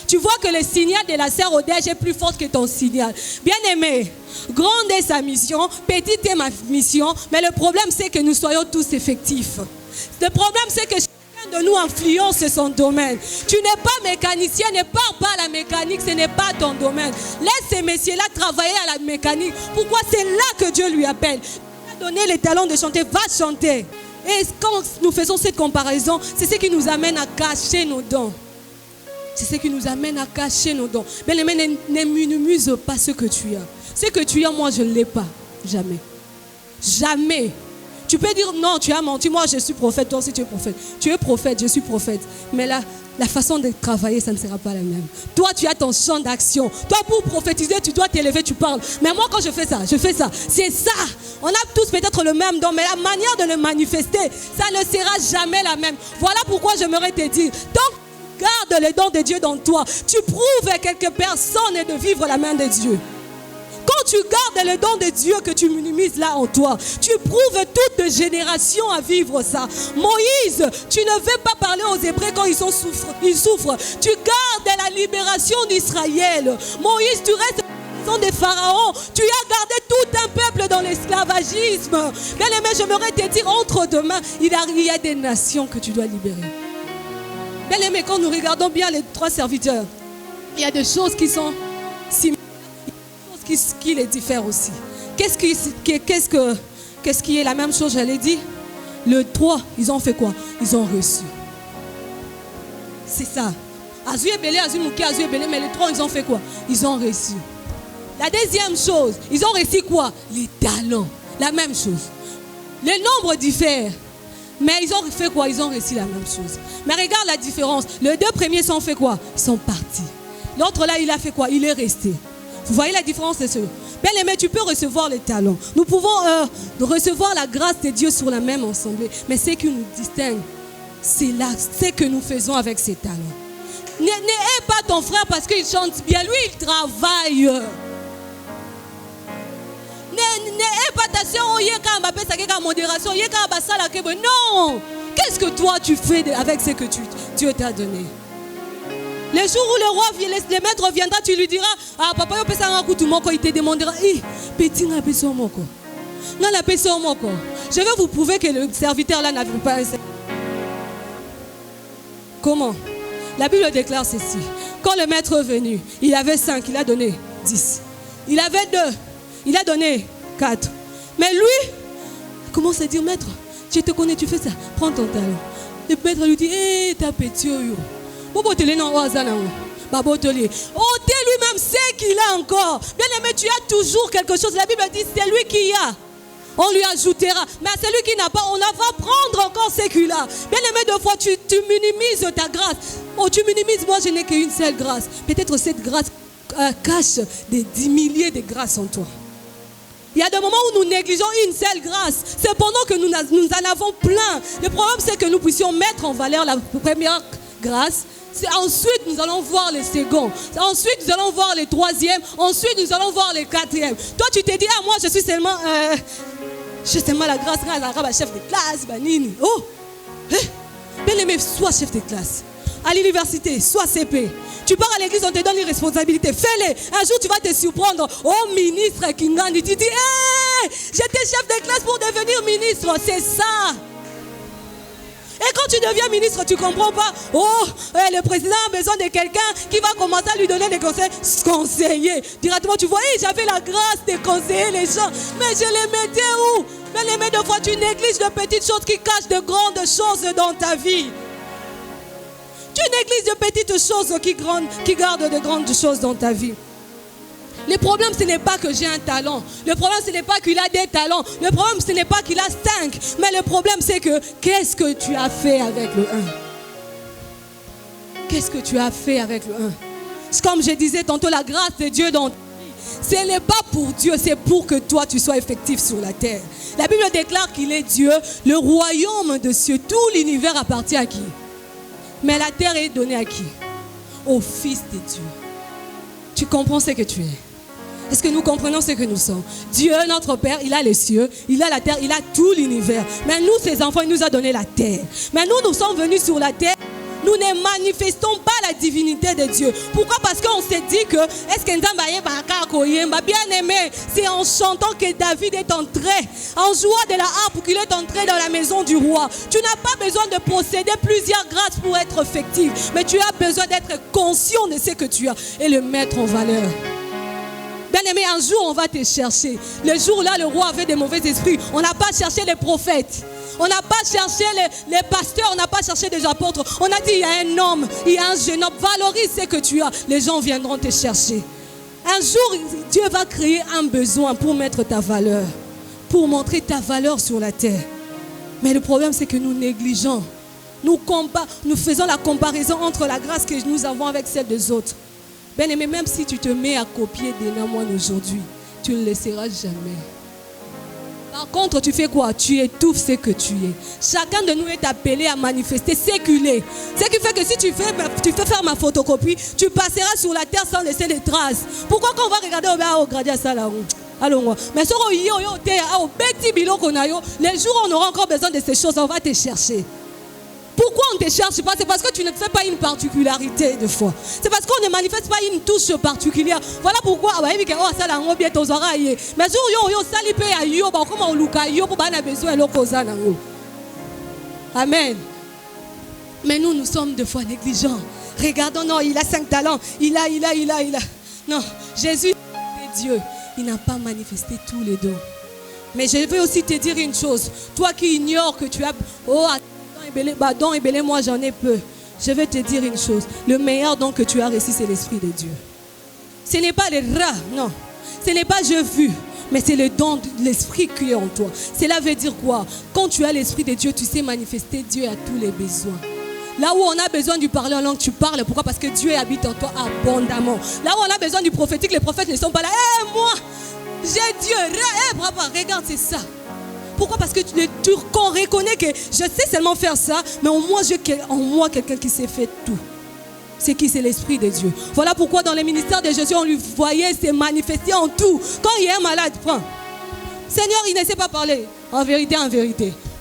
[SPEAKER 1] Tu vois que le signal de la sœur Odège est plus fort que ton signal. Bien-aimé, grande est sa mission, petite est ma mission, mais le problème c'est que nous soyons tous effectifs. Le problème c'est que chacun de nous influence son domaine. Tu n'es pas mécanicien, ne pars pas à la mécanique, ce n'est pas ton domaine. Laisse ces messieurs-là travailler à la mécanique. Pourquoi? C'est là que Dieu lui appelle. Il t'a donné les talents de chanter, va chanter. Et quand nous faisons cette comparaison, c'est ce qui nous amène à cacher nos dons. C'est ce qui nous amène à cacher nos dons. Mais ne minimise pas ce que tu as. Ce que tu as, moi, je ne l'ai pas. Jamais. Jamais. Tu peux dire, non, tu as menti. Moi, je suis prophète. Toi aussi, tu es prophète. Tu es prophète, je suis prophète. Mais là, la façon de travailler, ça ne sera pas la même. Toi, tu as ton champ d'action. Toi, pour prophétiser, tu dois t'élever, tu parles. Mais moi, quand je fais ça. C'est ça. On a tous peut-être le même don, mais la manière de le manifester, ça ne sera jamais la même. Voilà pourquoi j'aimerais te dire, donc, garde les dons de Dieu dans toi. Tu prouves à quelques personnes de vivre la main de Dieu. Quand tu gardes les dons de Dieu que tu minimises là en toi, tu prouves toute génération à vivre ça. Moïse, tu ne veux pas parler aux Hébreux quand ils souffrent. Tu gardes la libération d'Israël. Moïse, tu restes dans des pharaons. Tu as gardé tout un peuple dans l'esclavagisme. Bien-aimé, j'aimerais te dire, entre deux mains, il y a des nations que tu dois libérer. Bien-aimé, quand nous regardons bien les trois serviteurs, il y a des choses qui sont similaires, des choses qui les diffèrent aussi. Qu'est-ce qui est la même chose, j'allais dire? Le 3, ils ont fait quoi? Ils ont reçu. C'est ça. Azouye Belé, mais les 3, ils ont fait quoi? Ils ont reçu. La deuxième chose, ils ont reçu quoi? Les talents. La même chose. Les nombres diffèrent. Mais ils ont fait quoi? Ils ont reçu la même chose. Mais regarde la différence. Les deux premiers sont fait quoi? Ils sont partis. L'autre là, il a fait quoi? Il est resté. Vous voyez la différence de ceux? Bien aimé, tu peux recevoir les talents. Nous pouvons recevoir la grâce de Dieu sur la même assemblée. Mais ce qui nous distingue, c'est là, ce que nous faisons avec ces talents. N'aie pas ton frère parce qu'il chante bien. Lui, il travaille. N'aie pas ta soeur, modération. Non. Qu'est-ce que toi tu fais avec ce que Dieu t'a donné? Le jour où le roi, le maître viendra, tu lui diras, ah papa, il te demandera, petit je vais vous prouver que le serviteur là n'avait pas un serviteur. Comment? La Bible déclare ceci. Quand le maître est venu, il avait 5, il a donné 10. Il avait 2, il a donné 4. Mais lui, comment se dire, maître, je te connais, tu fais ça, prends ton talent. Le maître lui dit, t'as petit. Oh, Dieu lui-même sait qu'il a encore. Bien aimé, tu as toujours quelque chose. La Bible dit, c'est lui qui a. On lui ajoutera. Mais à celui qui n'a pas, on va prendre encore ce qu'il a. Bien aimé, deux fois, tu minimises ta grâce. Oh, tu minimises, moi je n'ai qu'une seule grâce. Peut-être cette grâce cache des 10 milliers de grâces en toi. Il y a des moments où nous négligeons une seule grâce. C'est pendant que nous en avons plein. Le problème, c'est que nous puissions mettre en valeur la première grâce. Ensuite, nous allons voir les seconds. Ensuite, nous allons voir les troisièmes. Ensuite, nous allons voir les quatrièmes. Toi, tu te dis, ah, moi, je suis seulement la grâce, chef de classe, banini. Oh, bien aimé, sois chef de classe. À l'université, sois CP. Tu pars à l'église, on te donne une responsabilité. Fais-les. Un jour, tu vas te surprendre. Oh, ministre Kingandi, tu dis, hey, j'étais chef de classe pour devenir ministre. C'est ça. Et quand tu deviens ministre, tu ne comprends pas. Oh, le président a besoin de quelqu'un qui va commencer à lui donner des conseils. Conseiller. Directement, tu vois, j'avais la grâce de conseiller les gens. Mais je les mettais où? Mais les deux fois, tu négliges de petites choses qui cachent de grandes choses dans ta vie. Tu négliges de petites choses qui gardent de grandes choses dans ta vie. Le problème, ce n'est pas que j'ai un talent. Le problème, ce n'est pas qu'il a des talents. Le problème, ce n'est pas qu'il a 5. Mais le problème, c'est que qu'est-ce que tu as fait avec le 1? Qu'est-ce que tu as fait avec le 1? Comme je disais tantôt, la grâce de Dieu dans ta vie, ce n'est pas pour Dieu, c'est pour que toi, tu sois effectif sur la terre. La Bible déclare qu'il est Dieu, le royaume de cieux. Tout l'univers appartient à qui? Mais la terre est donnée à qui? Au Fils de Dieu. Tu comprends ce que tu es? Est-ce que nous comprenons ce que nous sommes? Dieu, notre Père, il a les cieux, il a la terre, il a tout l'univers. Mais nous, ses enfants, il nous a donné la terre. Mais nous sommes venus sur la terre. Nous ne manifestons pas la divinité de Dieu. Pourquoi? Parce qu'on s'est dit que bien aimé, c'est en chantant que David est entré, en jouant de la harpe qu'il est entré dans la maison du roi. Tu n'as pas besoin de posséder plusieurs grâces pour être effectif, mais tu as besoin d'être conscient de ce que tu as et le mettre en valeur. Bien aimé, un jour on va te chercher. Le jour-là, le roi avait des mauvais esprits. On n'a pas cherché les prophètes. On n'a pas cherché les pasteurs. On n'a pas cherché des apôtres. On a dit, il y a un homme, il y a un jeune homme. Valorise ce que tu as. Les gens viendront te chercher. Un jour, Dieu va créer un besoin pour mettre ta valeur. Pour montrer ta valeur sur la terre. Mais le problème, c'est que nous négligeons. Nous faisons la comparaison entre la grâce que nous avons avec celle des autres. Bien aimé, même si tu te mets à copier des moines aujourd'hui, tu ne le seras jamais. Par contre, tu fais quoi? Tu étouffes ce que tu es. Chacun de nous est appelé à manifester ce qu'il est. Ce qui fait que si tu fais faire ma photocopie, tu passeras sur la terre sans laisser des traces. Pourquoi quand on va regarder au gradient ça là? Allons, mais les jours où on aura encore besoin de ces choses, on va te chercher. Pourquoi on ne te cherche pas? C'est parce que tu ne fais pas une particularité de foi. C'est parce qu'on ne manifeste pas une touche particulière. Voilà pourquoi. Mais amen. Mais nous sommes des fois négligents. Regardons, non, il a 5 talents. Il a. Non, Jésus est Dieu. Il n'a pas manifesté tous les dons. Mais je veux aussi te dire une chose. Toi qui ignores que tu as... don et belé, moi j'en ai peu. Je vais te dire une chose. Le meilleur don que tu as reçu, c'est l'Esprit de Dieu. Ce n'est pas les rats, non. Ce n'est pas je vu, mais c'est le don de l'Esprit qui est en toi. Cela veut dire quoi? Quand tu as l'Esprit de Dieu, tu sais manifester Dieu à tous les besoins. Là où on a besoin de parler en langue, tu parles. Pourquoi? Parce que Dieu habite en toi abondamment. Là où on a besoin du prophétique, les prophètes ne sont pas là. Moi, j'ai Dieu. Papa, regarde, c'est ça. Pourquoi? Parce que qu'on reconnaît que je sais seulement faire ça, mais en moi quelqu'un qui sait faire tout. C'est qui? C'est l'Esprit de Dieu. Voilà pourquoi dans les ministères de Jésus, on lui voyait se manifester en tout. Quand il y a un malade, prends. Seigneur, il ne sait pas parler. En vérité.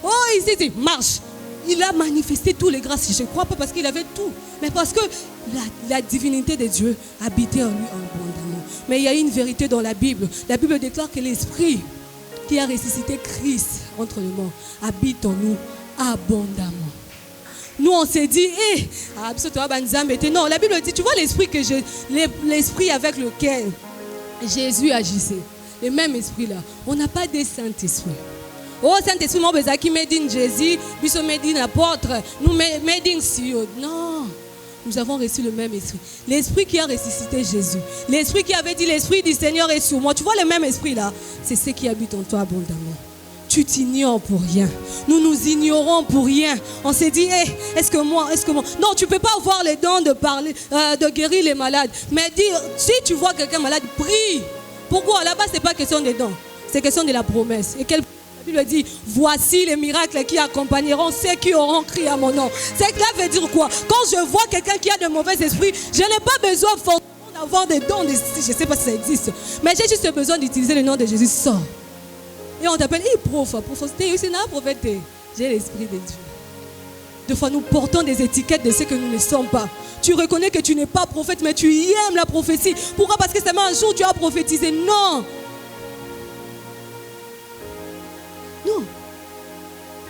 [SPEAKER 1] Oh, ici, marche. Il a manifesté tous les grâces. Je ne crois pas parce qu'il avait tout, mais parce que la divinité de Dieu habitait en lui abondamment. Mais il y a une vérité dans la Bible. La Bible déclare que l'Esprit qui a ressuscité Christ entre les morts habite en nous abondamment. Nous on s'est dit, non, la Bible dit, tu vois l'esprit avec lequel Jésus agissait, le même esprit là, on n'a pas de Saint-Esprit. Oh Saint-Esprit, mon bézaki made in Jésus, puis made in apôtre, nous made in Sio. Non, nous avons reçu le même esprit. L'esprit qui a ressuscité Jésus. L'esprit qui avait dit, l'esprit du Seigneur est sur moi. Tu vois le même esprit là? C'est ce qui habite en toi abondamment. Tu t'ignores pour rien. Nous nous ignorons pour rien. On s'est dit, hey, est-ce que moi? Non, tu ne peux pas avoir les dons de parler, de guérir les malades. Mais dire, si tu vois quelqu'un malade, prie. Pourquoi? Là-bas, ce n'est pas question des dons. C'est question de la promesse. Et la Bible dit, voici les miracles qui accompagneront ceux qui auront crié à mon nom. C'est que là veut dire quoi? Quand je vois quelqu'un qui a de mauvais esprits, je n'ai pas besoin forcément d'avoir des dons. Je ne sais pas si ça existe. Mais j'ai juste besoin d'utiliser le nom de Jésus. Sors. Et on t'appelle, prof, c'est un prophète. J'ai l'esprit de Dieu. Des fois, nous portons des étiquettes de ce que nous ne sommes pas. Tu reconnais que tu n'es pas prophète, mais tu aimes la prophétie. Pourquoi? Parce que seulement un jour tu as prophétisé. Non. Non.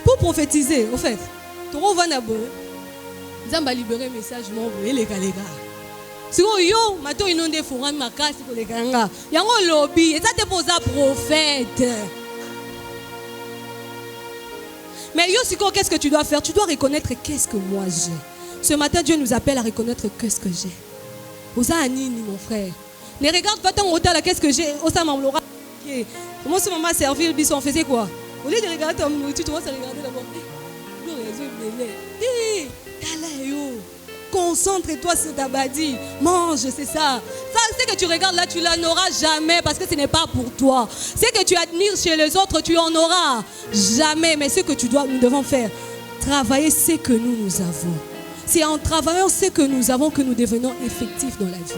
[SPEAKER 1] Pour prophétiser, au fait, tu vas libérer un message, les gars. Si yo, maintenant ils n'ont des forums, ma casse pour les gars. Il y a un lobby, et ça te pose un prophète. Mais yo, qu'est-ce que tu dois faire? Tu dois reconnaître qu'est-ce que moi j'ai. Ce matin, Dieu nous appelle à reconnaître qu'est-ce que j'ai. Osa Anini, mon frère. Ne regarde pas ton hôtel, qu'est-ce que j'ai. Osa Mamlora. Comment ce maman a servi le bisson? On faisait quoi? Au lieu de regarder ton nourriture, tu vas se regarder d'abord. Concentre-toi sur ta badi. Mange, c'est ça. Ça, c'est que tu regardes là, tu n'en auras jamais parce que ce n'est pas pour toi. C'est que tu admires chez les autres, tu en auras jamais. Mais ce que nous devons faire, travailler ce que nous avons. C'est en travaillant ce que nous avons que nous devenons effectifs dans la vie.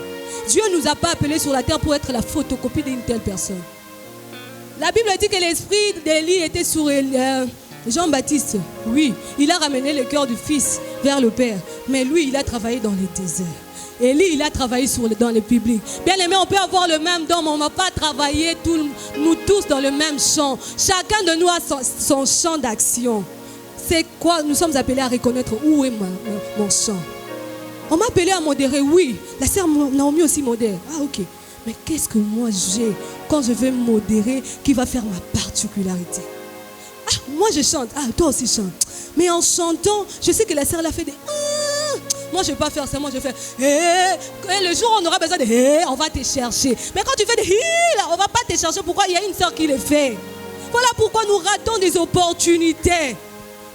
[SPEAKER 1] Dieu ne nous a pas appelés sur la terre pour être la photocopie d'une telle personne. La Bible dit que l'esprit d'Élie était sur Jean-Baptiste. Oui, il a ramené le cœur du fils vers le Père. Mais lui, il a travaillé dans les déserts. Élie, il a travaillé dans le public. Bien aimé, on peut avoir le même don, mais on ne va pas travailler nous tous dans le même champ. Chacun de nous a son champ d'action. C'est quoi? Nous sommes appelés à reconnaître où est mon champ. On m'a appelé à modérer, oui. La sœur Naomi aussi modère. Ah, ok. Mais qu'est-ce que moi j'ai quand je vais modérer qui va faire ma particularité? Ah, moi je chante. Ah, toi aussi chante. Mais en chantant, je sais que la sœur l'a fait des... Moi je ne vais pas faire ça, moi je vais faire... Et le jour où on aura besoin de... on va te chercher. Mais quand tu fais des... on ne va pas te chercher. Pourquoi? Il y a une sœur qui le fait. Voilà pourquoi nous ratons des opportunités.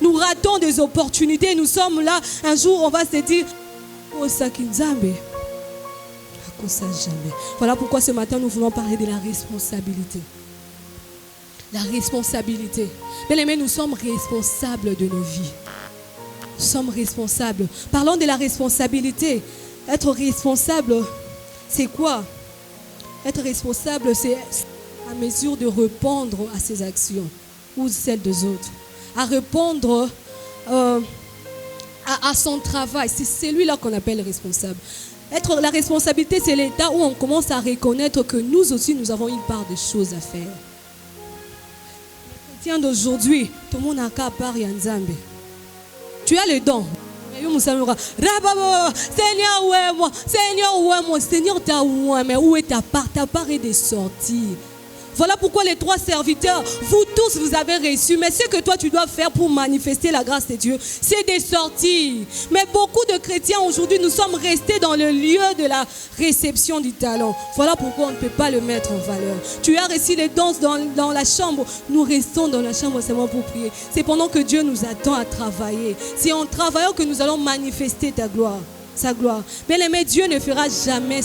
[SPEAKER 1] Nous ratons des opportunités. Nous sommes là. Un jour, on va se dire... Oh, ça qui jamais. Voilà pourquoi ce matin, nous voulons parler de la responsabilité. La responsabilité. Bien aimés, nous sommes responsables de nos vies. Nous sommes responsables. Parlons de la responsabilité. Être responsable, c'est quoi? Être responsable, c'est à mesure de répondre à ses actions ou celles des autres. À répondre à son travail. C'est celui-là qu'on appelle responsable. La responsabilité, c'est l'état où on commence à reconnaître que nous aussi, nous avons une part de choses à faire. Les chrétiens d'aujourd'hui, tout le monde a qu'à part Yanzambe. Tu as le don. Seigneur, où est moi? Seigneur, où est moi? Seigneur, t'as où? Mais où est ta part? Ta part est de sortir. Voilà pourquoi les 3 serviteurs, vous tous, vous avez reçu. Mais ce que toi, tu dois faire pour manifester la grâce de Dieu, c'est de sortir. Mais beaucoup de chrétiens, aujourd'hui, nous sommes restés dans le lieu de la réception du talent. Voilà pourquoi on ne peut pas le mettre en valeur. Tu as reçu les danses dans la chambre. Nous restons dans la chambre seulement pour prier. C'est pendant que Dieu nous attend à travailler. C'est en travaillant que nous allons manifester ta gloire, sa gloire. Bien aimé, Dieu ne fera jamais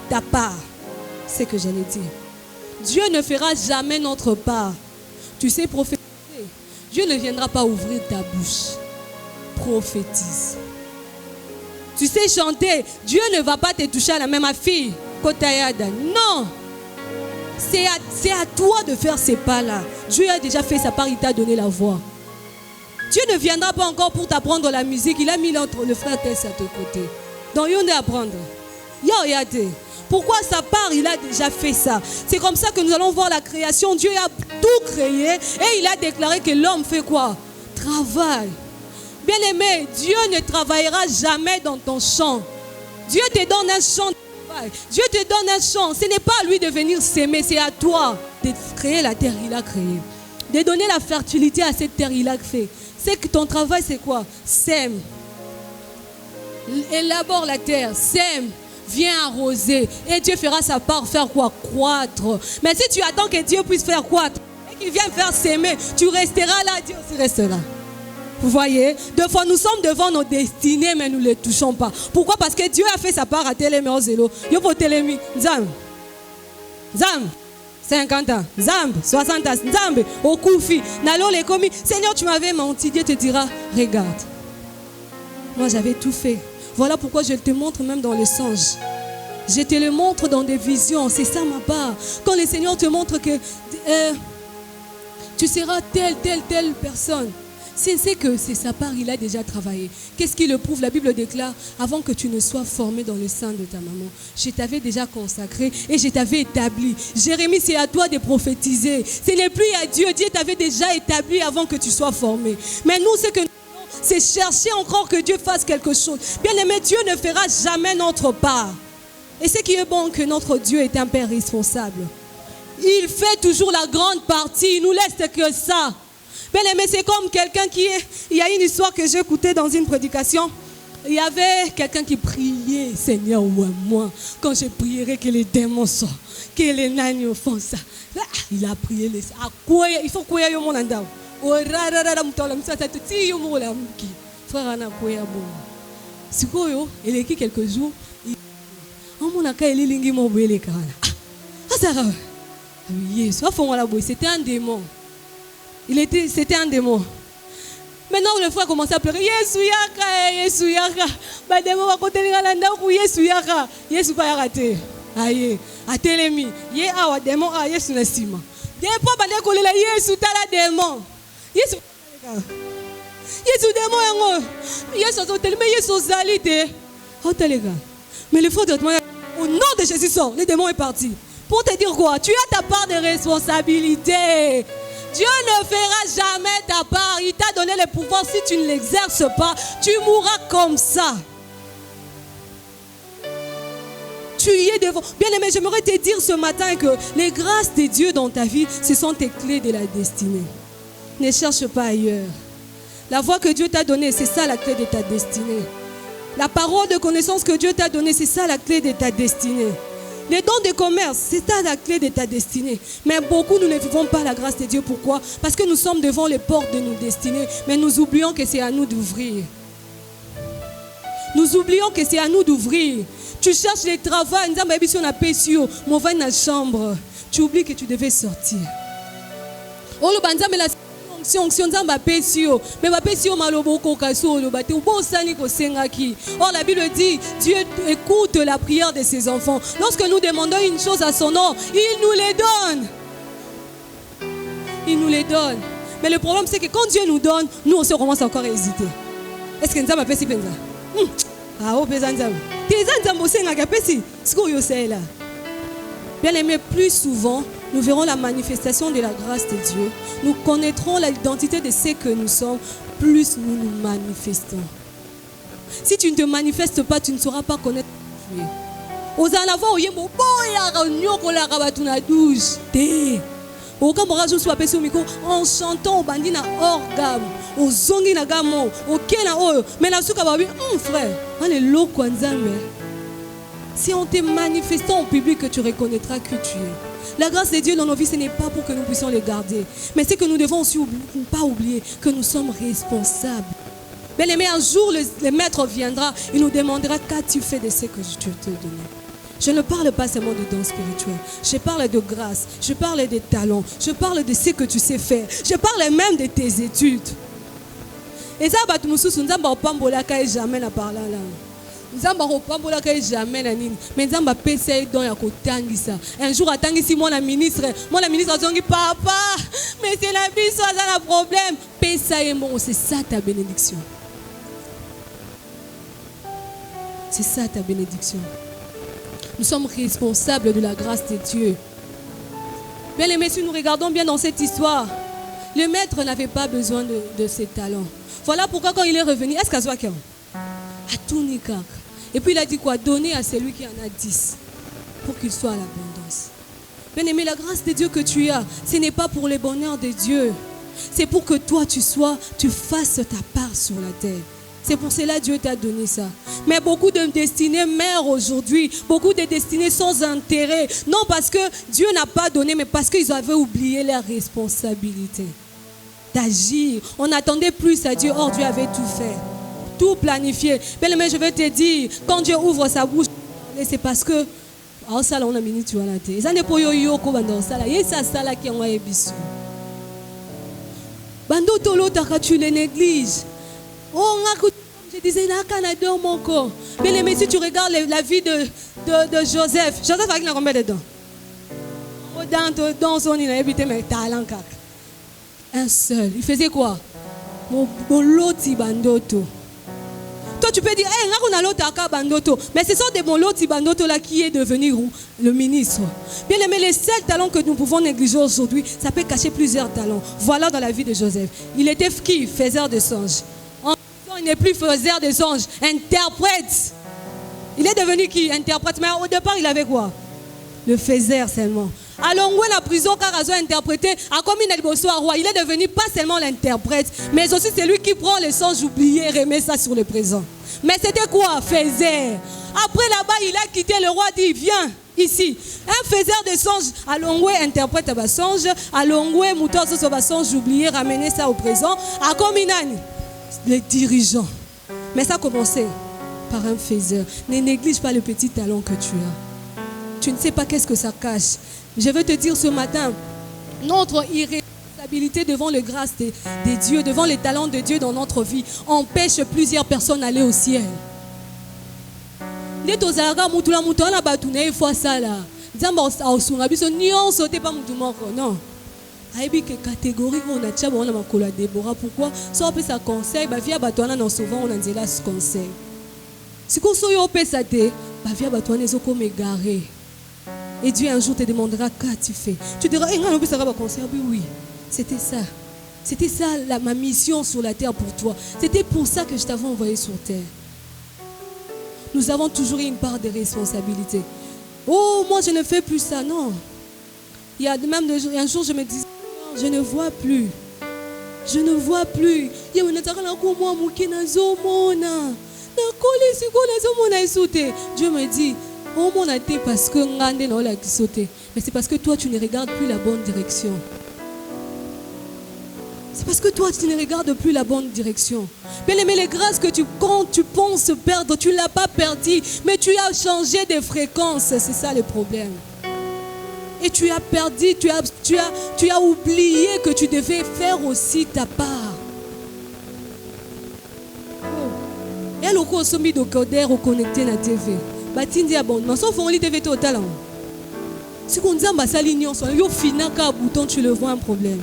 [SPEAKER 1] ta part. C'est ce que j'allais dire. Dieu ne fera jamais notre part. Tu sais prophétiser. Dieu ne viendra pas ouvrir ta bouche. Prophétise. Tu sais chanter. Dieu ne va pas te toucher à la même fille. Non. C'est à toi de faire ces pas-là. Dieu a déjà fait sa part, il t'a donné la voix. Dieu ne viendra pas encore pour t'apprendre la musique. Il a mis le frère Tess à ton côté. Donc, il y a apprendre. Pourquoi sa part, il a déjà fait ça. C'est comme ça que nous allons voir la création. Dieu a tout créé et il a déclaré que l'homme fait quoi? Travaille. Bien aimé, Dieu ne travaillera jamais dans ton champ. Dieu te donne un champ de travail. Dieu te donne un champ. Ce n'est pas à lui de venir s'aimer, c'est à toi de créer la terre qu'il a créée. De donner la fertilité à cette terre qu'il a fait. C'est que ton travail, c'est quoi? Sème. élabore la terre, sème, viens arroser. Et Dieu fera sa part, faire quoi? Croître. Mais si tu attends que Dieu puisse faire croître et qu'il vienne faire s'aimer, tu resteras là, Dieu aussi restera. Vous voyez, deux fois nous sommes devant nos destinées, mais nous ne les touchons pas. Pourquoi? Parce que Dieu a fait sa part à Télémé au zélo. Yo pour Télémé, Zam, 50 ans, Zamb, 60 ans, Zamb, au Koufi, Nalo les commis. Seigneur, tu m'avais menti. Dieu te dira, regarde. Moi, j'avais tout fait. Voilà pourquoi je te montre même dans les songes. Je te le montre dans des visions. C'est ça ma part. Quand le Seigneur te montre que tu seras telle personne, c'est que c'est sa part, il a déjà travaillé. Qu'est-ce qui le prouve? La Bible déclare, avant que tu ne sois formé dans le sein de ta maman, je t'avais déjà consacré et je t'avais établi. Jérémie, c'est à toi de prophétiser. Ce n'est plus à Dieu. Dieu t'avait déjà établi avant que tu sois formé. Mais nous, ce que nous faisons, c'est chercher encore que Dieu fasse quelque chose. Bien aimé, Dieu ne fera jamais notre part. Et ce qui est bon, que notre Dieu est un Père responsable. Il fait toujours la grande partie. Il nous laisse que ça. Bien aimé, c'est comme quelqu'un qui est... Il y a une histoire que j'ai écoutée dans une prédication. Il y avait quelqu'un qui priait, Seigneur, moi, quand je prierai que les démons sortent, que les nani font ça. Il a prié les... Il faut quoi yo mon anda. Frère ana quoi bon. Sikoyo, il est qui quelques jours, on a qu'à lingi mo bele kana. Ah ça va. Oui, ça font la boy, c'était un démon. C'était un démon. Maintenant, le frère commence à pleurer. Yesu yaka. Ba démon va côté la nda ku Yesu yaka. Yesu pas raté. Aye, a Télémi. Ye awa démon a Yesu na sima. Depuis ba de kolela Yesu tala démon. Yesu démon yango. Yesu zo Télémi Yesu zalité. Oh téléga. Mais le frère de au nom de Jésus sort, le démon est parti. Pour te dire quoi? Tu as ta part de responsabilité. Dieu ne fera jamais ta part. Il t'a donné le pouvoir. Si tu ne l'exerces pas, tu mourras comme ça. Tu y es devant. Bien aimé, j'aimerais te dire ce matin que les grâces de Dieu dans ta vie, ce sont tes clés de la destinée. Ne cherche pas ailleurs. La voie que Dieu t'a donnée, c'est ça la clé de ta destinée. La parole de connaissance que Dieu t'a donnée, c'est ça la clé de ta destinée. Les dons de commerce, c'est ça la clé de ta destinée. Mais beaucoup, nous ne vivons pas la grâce de Dieu. Pourquoi? Parce que nous sommes devant les portes de nos destinées. Mais nous oublions que c'est à nous d'ouvrir. Nous oublions que c'est à nous d'ouvrir. Tu cherches le travail, on na chambre. Tu oublies que tu devais sortir. Oh, le banza, mais la or la Bible dit, Dieu écoute la prière de ses enfants. Lorsque nous demandons une chose à son nom, il nous les donne. Il nous les donne. Mais le problème c'est que quand Dieu nous donne, nous on se commence encore à hésiter. Est-ce que nous avons fait penza? Ah oh penza. Bien aimé, plus souvent nous verrons la manifestation de la grâce de Dieu. Nous connaîtrons l'identité de ce que nous sommes, plus nous nous manifestons. Si tu ne te manifestes pas, tu ne sauras pas connaître qui tu es. En chantant au bandi na orgame, au zongi na gamo, au kena oyo, mais na suka babi, frère, on est loco nzambe. C'est en te manifestant au public que tu reconnaîtras que tu es. La grâce de Dieu dans nos vies, ce n'est pas pour que nous puissions les garder. Mais c'est que nous devons aussi ne pas oublier que nous sommes responsables. Bien aimé, un jour, le maître viendra, il nous demandera qu'as-tu fait de ce que je te donne. Je ne parle pas seulement de dons spirituels. Je parle de grâce, je parle de talents, je parle de ce que tu sais faire. Je parle même de tes études. Et ça, nous ne jamais la parler là. Nzamba kopambola ka jamais na nini mais nzamba pesa don ya kotangisa un jour atangisi mon ministre azongi papa mais c'est la vie ça a problème pesa et bon c'est ça ta bénédiction, c'est ça ta bénédiction. Nous sommes responsables de la grâce de Dieu. Bien les messieurs, nous regardons bien dans cette histoire, le maître n'avait pas besoin de ses talents. Voilà pourquoi quand il est revenu, est-ce qu'à Zoakem à tout Nikak. Et puis il a dit quoi? Donner à celui qui en a 10 pour qu'il soit à l'abondance. Bien aimé, la grâce de Dieu que tu as, ce n'est pas pour le bonheur de Dieu. C'est pour que toi tu fasses ta part sur la terre. C'est pour cela que Dieu t'a donné ça. Mais beaucoup de destinées meurent aujourd'hui. Beaucoup de destinées sans intérêt. Non parce que Dieu n'a pas donné, mais parce qu'ils avaient oublié leurs responsabilités. D'agir. On n'attendait plus à Dieu. Or, Dieu avait tout fait. Tout planifié. Bien-aimé, je vais te dire, quand Dieu ouvre sa bouche, c'est parce que on a minute, tu vas noter. Ça n'est pas yo ko bando sala. Yesa sala qui on a ebisu. Bando tolo tu les négliges. Oh, je disais, mon corps. Mais si tu regardes la vie de Joseph, Joseph a combien de dents? Dans son inhabité, mais talent. Un seul. Il faisait quoi? Mon loti bandoto. Toi, tu peux dire, on a l'autre bandoto. Mais ce sont des bons loti bandoto là qui est devenu le ministre. Bien aimé, les seuls talents que nous pouvons négliger aujourd'hui, ça peut cacher plusieurs talents. Voilà dans la vie de Joseph. Il était qui? Faiseur de songes. Il n'est plus faiseur des anges, interprète. Il est devenu qui? Interprète. Mais au départ, il avait quoi? Le faiseur seulement. Alors, où est la prison car il a interprété à comme il est roi. Il est devenu pas seulement l'interprète, mais aussi celui qui prend les songes oubliés et remet ça sur le présent. Mais c'était quoi? Faiseur. Après là-bas, il a quitté le roi, dit viens ici. Un faiseur de songes, allons interprète à songe, allons mouton sur songe oublié, ramener ça au présent. À comme les dirigeants. Mais ça a commencé par un faiseur. Ne néglige pas le petit talent que tu as. Tu ne sais pas qu'est-ce que ça cache. Je veux te dire ce matin, notre irresponsabilité devant les grâces des dieux, devant les talents de Dieu dans notre vie, empêche plusieurs personnes d'aller au ciel. Non. Aïbi que catégorie on a tchaba on a makola Déborah. Pourquoi? Ça on peut ça conseil bah via batoana non souvent on a dit là ce conseil. Si qu'on soit au PSAT bah via batoana ils ont comme égaré. Et Dieu un jour te demandera qu'as-tu fait. Tu diras on peut ça va conseil. Oui c'était ça. C'était ça ma mission sur la terre pour toi. C'était pour ça que je t'avais envoyé sur terre. Nous avons toujours une part de responsabilité. Oh moi je ne fais plus ça non. Il y a même un jour je me dis je ne vois plus. Je ne vois plus. Dieu me dit, oh mon athée parce que mais c'est parce que toi tu ne regardes plus la bonne direction. C'est parce que toi tu ne regardes plus la bonne direction. Bien aimé, les grâces que quand tu penses perdre, tu ne l'as pas perdu, mais tu as changé de fréquence. C'est ça le problème. Et tu as perdu, tu as oublié que tu devais faire aussi ta part. Et alors qu'on se met de coder au connecté na TV. Batindi abonnement, sauf on lit TV au talent. Si on dit à sa ligne, yo finaka bouton, tu le vois un problème.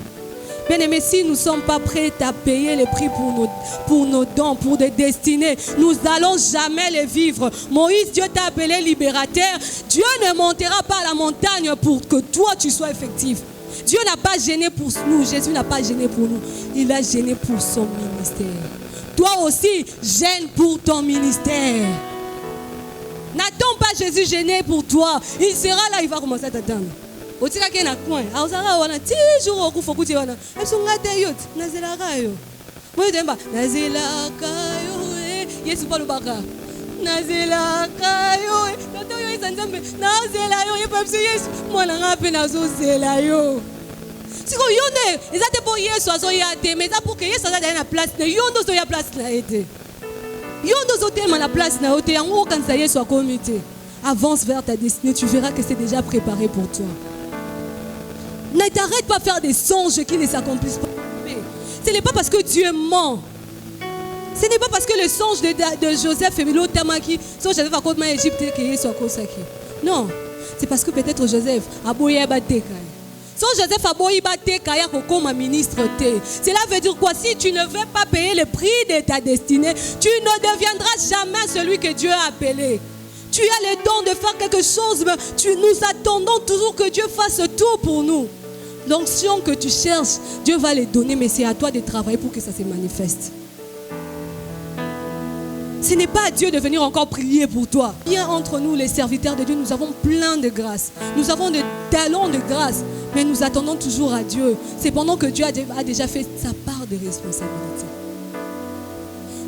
[SPEAKER 1] Bien aimé, si nous ne sommes pas prêts à payer les prix pour nos dons, pour des destinées, nous n'allons jamais les vivre. Moïse, Dieu t'a appelé libérateur. Dieu ne montera pas à la montagne pour que toi tu sois effectif. Dieu n'a pas gêné pour nous. Jésus n'a pas gêné pour nous. Il a gêné pour son ministère. Toi aussi, gêne pour ton ministère. N'attends pas Jésus gêné pour toi. Il sera là, il va commencer à t'attendre. Otika ke na coin auzaka wana toujours okufokuti wana esungate yot nazela yo moyo demba nazela yo Yesu pa lobaka nazela yo toto yo izanzambe nazela yo yepapsi Yesu mwana ngapi nazozela yo siko yonde ezate po Yesu azoya te mais ça pour que Yesu azala na place na yondo zo ya place na ete yondo zo tema na place na ote yango kanisa Yesu akomite. Avance vers ta destinée, tu verras que c'est déjà préparé pour toi. Ne t'arrête pas à faire des songes qui ne s'accomplissent pas. Ce n'est pas parce que Dieu ment. Ce n'est pas parce que le songe de Joseph et l'autre Tamaki, son Joseph a comme Égypte qui soit consacré. Non, c'est parce que peut-être Joseph a boyé bateka. Son Joseph a boyé bateka ya comme ministre té. Cela veut dire quoi? Si tu ne veux pas payer le prix de ta destinée, tu ne deviendras jamais celui que Dieu a appelé. Tu as le don de faire quelque chose, mais nous attendons toujours que Dieu fasse tout pour nous. L'onction que tu cherches, Dieu va les donner, mais c'est à toi de travailler pour que ça se manifeste. Ce n'est pas à Dieu de venir encore prier pour toi. Bien entre nous, les serviteurs de Dieu, nous avons plein de grâce. Nous avons des talents de grâce, mais nous attendons toujours à Dieu. C'est pendant que Dieu a déjà fait sa part de responsabilité.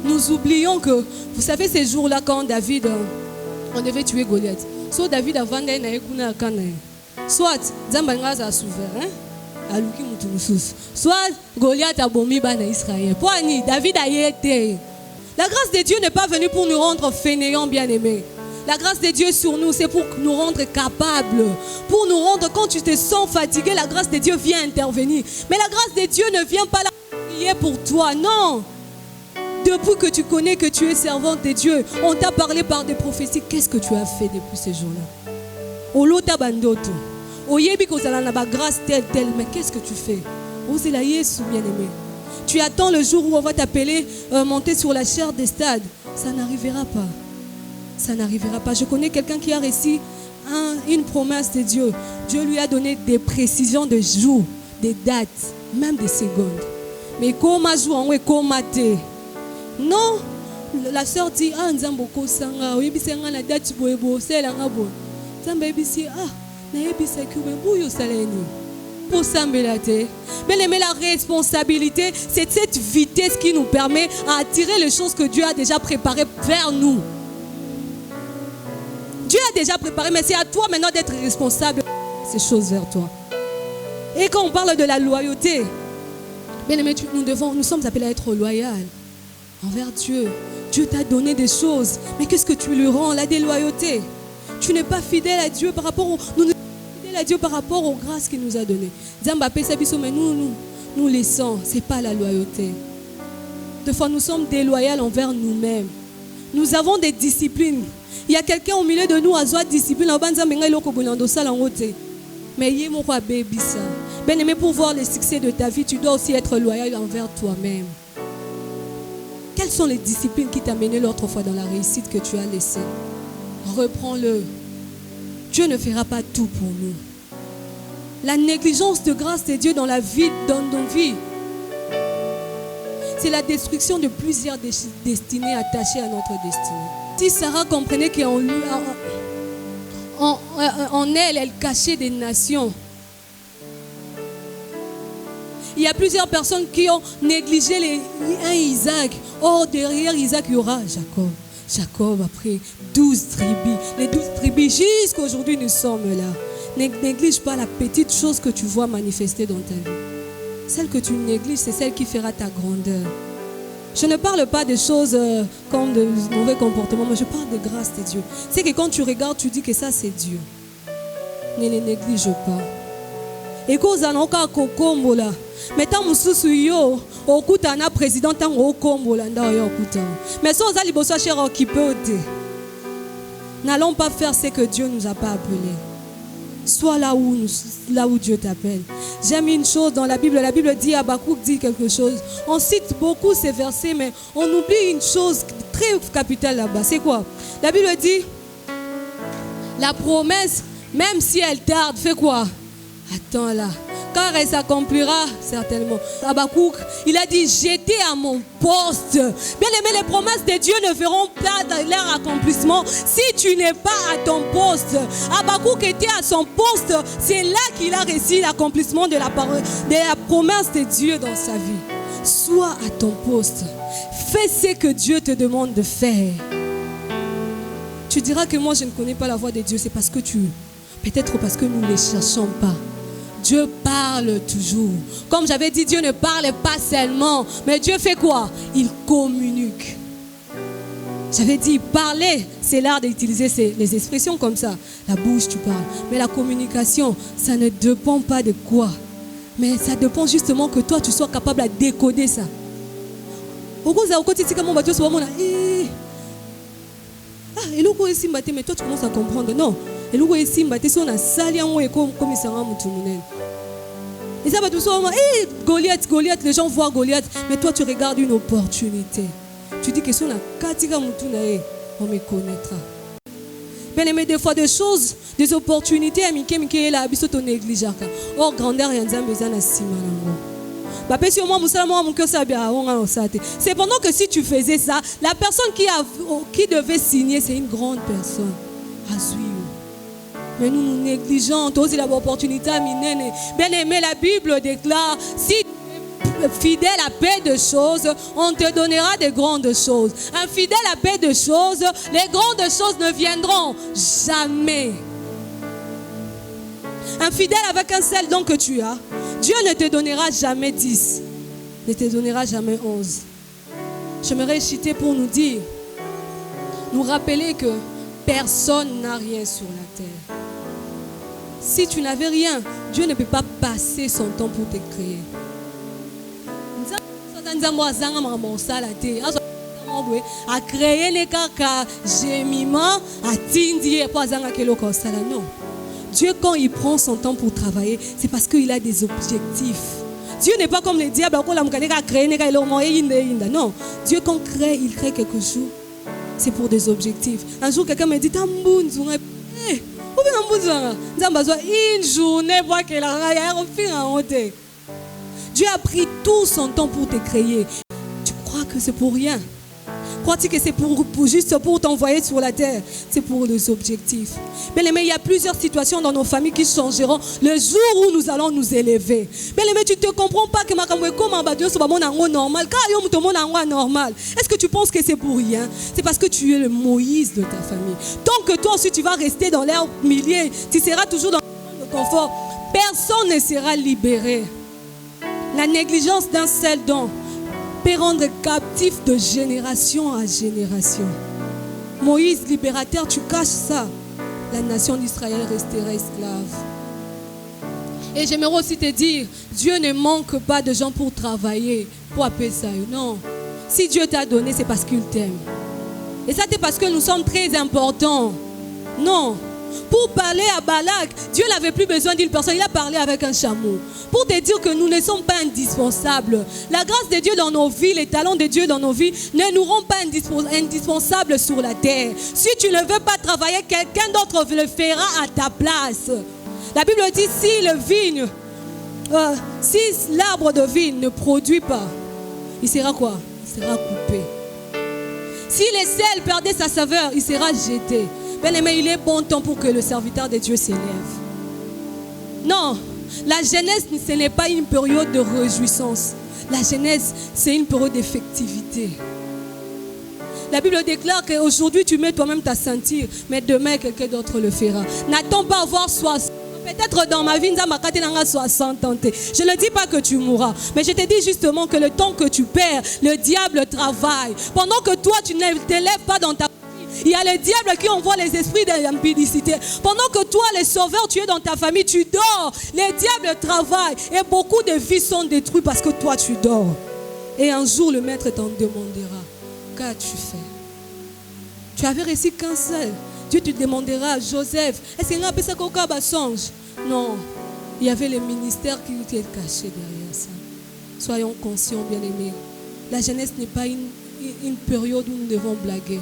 [SPEAKER 1] nous oublions que, vous savez, ces jours-là, quand David, on devait tuer Goliath. Soit David a vendu un canard. Soit Zambangaza a souverain. Soit Goliath a bombé Israël. David a été. La grâce de Dieu n'est pas venue pour nous rendre fainéants, bien-aimés. La grâce de Dieu sur nous, c'est pour nous rendre capables. Pour nous rendre, quand tu te sens fatigué, la grâce de Dieu vient intervenir. Mais la grâce de Dieu ne vient pas là pour prier pour toi, non. Depuis que tu connais que tu es servante de Dieu, on t'a parlé par des prophéties. Qu'est-ce que tu as fait depuis ces jours-là? Olota bandoto. Oyebi kozala na ba grâce telle, mais qu'est-ce que tu fais? Osela Yesu, bien-aimé. Tu attends le jour où on va t'appeler monter sur la chaire des stades. Ça n'arrivera pas. Ça n'arrivera pas. Je connais quelqu'un qui a réussi une promesse de Dieu. Dieu lui a donné des précisions de jours, des dates, même des secondes. Mais comment jouer, comment te? Non, la sœur dit, ah, nzamboko sanga, oyebi sanga na date boebo, c'est la ngabo. Zambebi si, ah, na yebi sakube bouyo saleni. Pour s'embêter. Mais la responsabilité, c'est cette vitesse qui nous permet à attirer les choses que Dieu a déjà préparées vers nous. Dieu a déjà préparé, mais c'est à toi maintenant d'être responsable de ces choses vers toi. Et quand on parle de la loyauté, bien aimé, nous sommes appelés à être loyaux envers Dieu. Dieu t'a donné des choses, mais qu'est-ce que tu lui rends? La déloyauté. Tu n'es pas fidèle à Dieu par rapport nous ne sommes pas fidèles à Dieu par rapport aux grâces qu'il nous a données. Mais nous laissons, ce n'est pas la loyauté. Des fois, nous sommes déloyaux envers nous-mêmes. Nous avons des disciplines. Il y a quelqu'un au milieu de nous à soi discipline. Mais il y a baby ça. Bien aimé, pour voir le succès de ta vie, tu dois aussi être loyal envers toi-même. Quelles sont les disciplines qui t'ont mené l'autre fois dans la réussite que tu as laissée? Reprends-le. Dieu ne fera pas tout pour nous. La négligence de grâce de Dieu dans la vie, dans nos vies, c'est la destruction de plusieurs destinées attachées à notre destinée. Si Sarah comprenait qu'en elle, elle cachait des nations. Il y a plusieurs personnes qui ont négligé un Isaac. Or, derrière Isaac, il y aura Jacob. Jacob, après 12 tribus. Les 12 tribus, jusqu'à aujourd'hui, nous sommes là. Néglige pas la petite chose que tu vois manifester dans ta vie. Celle que tu négliges, c'est celle qui fera ta grandeur. Je ne parle pas de choses comme de mauvais comportements, mais je parle de grâce de Dieu. C'est que quand tu regardes, tu dis que ça, c'est Dieu. Ne les néglige pas. Et quand vous en avez un là, mais tant que yo, au coup un président tant au combo là, mais si vous allez bosser cher occupé, n'allons pas faire ce que Dieu nous a pas appelé. Sois là où Dieu t'appelle. J'aime une chose dans la Bible dit, Habakkuk dit quelque chose. On cite beaucoup ces versets, mais on oublie une chose très capitale là-bas. C'est quoi? La Bible dit, la promesse, même si elle tarde, fait quoi? Attends là, car elle s'accomplira certainement. Habakkuk, il a dit, j'étais à mon poste. Bien aimé, les promesses de Dieu ne verront pas leur accomplissement si tu n'es pas à ton poste. Habakkuk était à son poste. C'est là qu'il a réussi l'accomplissement de la promesse de Dieu dans sa vie. Sois à ton poste. Fais ce que Dieu te demande de faire. Tu diras que moi je ne connais pas la voix de Dieu. C'est parce que peut-être parce que nous ne les cherchons pas. Dieu parle toujours. Comme j'avais dit, Dieu ne parle pas seulement. Mais Dieu fait quoi? Il communique. J'avais dit, parler, c'est l'art d'utiliser les expressions comme ça. La bouche, tu parles. Mais la communication, ça ne dépend pas de quoi. Mais ça dépend justement que toi, tu sois capable de décoder ça. Mais toi, tu commences à comprendre. Non. Et nous voyons ici, on a sali en comme ça et ça va tout ça. Goliath, les gens voient Goliath, mais toi tu regardes une opportunité. Tu dis que si on a katika mutunae, on me connaîtra. Bien aimé, des fois des choses, des opportunités, amike la biso to négligeaka. Or grandeur ya nzambe za na sima nango. C'est pendant que si tu faisais ça, la personne qui devait signer, c'est une grande personne. Mais nous négligeons aussi l'opportunité. Bien aimé, la Bible déclare, si tu es fidèle à peu de choses, on te donnera de grandes choses. Infidèle à peu de choses, les grandes choses ne viendront jamais. Infidèle avec un seul don que tu as, Dieu ne te donnera jamais 10, ne te donnera jamais 11. J'aimerais citer pour nous dire, nous rappeler que personne n'a rien sur la terre. Si tu n'avais rien, Dieu ne peut pas passer son temps pour te créer. A créer les caca gémiment, à t'indier, pas non. Dieu, quand il prend son temps pour travailler, c'est parce qu'il a des objectifs. Dieu n'est pas comme les diables, non. Dieu, quand il crée quelque chose, c'est pour des objectifs. Un jour, quelqu'un me dit, une journée, Dieu a pris tout son temps pour te créer. Tu crois que c'est pour rien? Crois-tu que c'est juste pour t'envoyer sur la terre? C'est pour les objectifs. Mais il y a plusieurs situations dans nos familles qui changeront le jour où nous allons nous élever. Mais tu ne te comprends pas que Dieu soit normal. Normal. Est-ce que tu penses que c'est pour rien? C'est parce que tu es le Moïse de ta famille. Tant que toi aussi tu vas rester dans l'air milieu, tu seras toujours dans le confort. Personne ne sera libéré. La négligence d'un seul don peut rendre captif de génération à génération. Moïse, libérateur, tu caches ça. La nation d'Israël restera esclave. Et j'aimerais aussi te dire, Dieu ne manque pas de gens pour travailler, pour appeler ça. Non. Si Dieu t'a donné, c'est parce qu'il t'aime. Et ça, c'est parce que nous sommes très importants. Non. Pour parler à Balak, Dieu n'avait plus besoin d'une personne, il a parlé avec un chameau. Pour te dire que nous ne sommes pas indispensables. La grâce de Dieu dans nos vies, les talents de Dieu dans nos vies ne nous rendent pas indispensables sur la terre. Si tu ne veux pas travailler, quelqu'un d'autre le fera à ta place. La Bible dit, si l'arbre de vigne ne produit pas, il sera quoi? Il sera coupé. Si le sel perdait sa saveur, il sera jeté. Bien-aimé, il est bon temps pour que le serviteur de Dieu s'élève. Non, la jeunesse, ce n'est pas une période de réjouissance. La jeunesse, c'est une période d'effectivité. La Bible déclare qu'aujourd'hui, tu mets toi-même ta ceinture, mais demain, quelqu'un d'autre le fera. N'attends pas avoir 60. Peut-être dans ma vie, 60 ans. Je ne dis pas que tu mourras, mais je te dis justement que le temps que tu perds, le diable travaille. Pendant que toi, tu ne t'élèves pas dans ta vie, il y a le diable qui envoie les esprits de l'impudicité. Pendant que toi, le sauveur, tu es dans ta famille, tu dors. Les diables travaillent et beaucoup de vies sont détruites parce que toi, tu dors. Et un jour, le maître t'en demandera, qu'as-tu fait? Tu avais réussi qu'un seul. Dieu te demandera, Joseph, est-ce qu'il y a un peu ça qu'on a songe? Non, il y avait le ministère qui était caché derrière ça. Soyons conscients, bien-aimés. La jeunesse n'est pas une période où nous devons blaguer.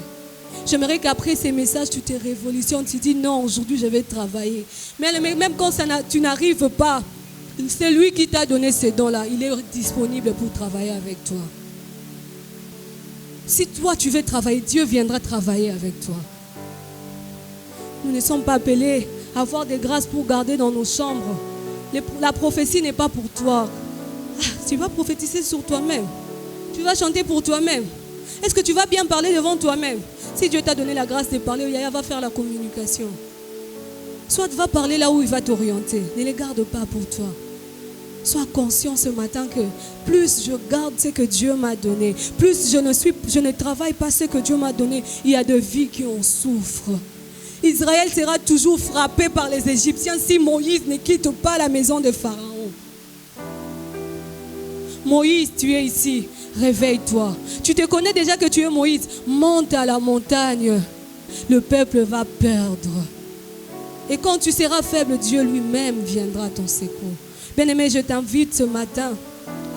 [SPEAKER 1] J'aimerais qu'après ces messages, tu te révolutionnes, tu dis non, aujourd'hui je vais travailler. Mais même quand tu n'arrives pas, c'est lui qui t'a donné ces dons-là. Il est disponible pour travailler avec toi. Si toi tu veux travailler, Dieu viendra travailler avec toi. Nous ne sommes pas appelés à avoir des grâces pour garder dans nos chambres. La prophétie n'est pas pour toi. Tu vas prophétiser sur toi-même. Tu vas chanter pour toi-même. Est-ce que tu vas bien parler devant toi-même? Si Dieu t'a donné la grâce de parler, Yaya va faire la communication. Soit va parler là où il va t'orienter. Ne les garde pas pour toi. Sois conscient ce matin que plus je garde ce que Dieu m'a donné, plus je ne travaille pas ce que Dieu m'a donné, il y a de vies qui en souffrent. Israël sera toujours frappé par les Égyptiens si Moïse ne quitte pas la maison de Pharaon. Moïse, tu es ici. Réveille-toi. Tu te connais déjà que tu es Moïse. Monte à la montagne. Le peuple va perdre. Et quand tu seras faible, Dieu lui-même viendra à ton secours. Bien-aimé, je t'invite ce matin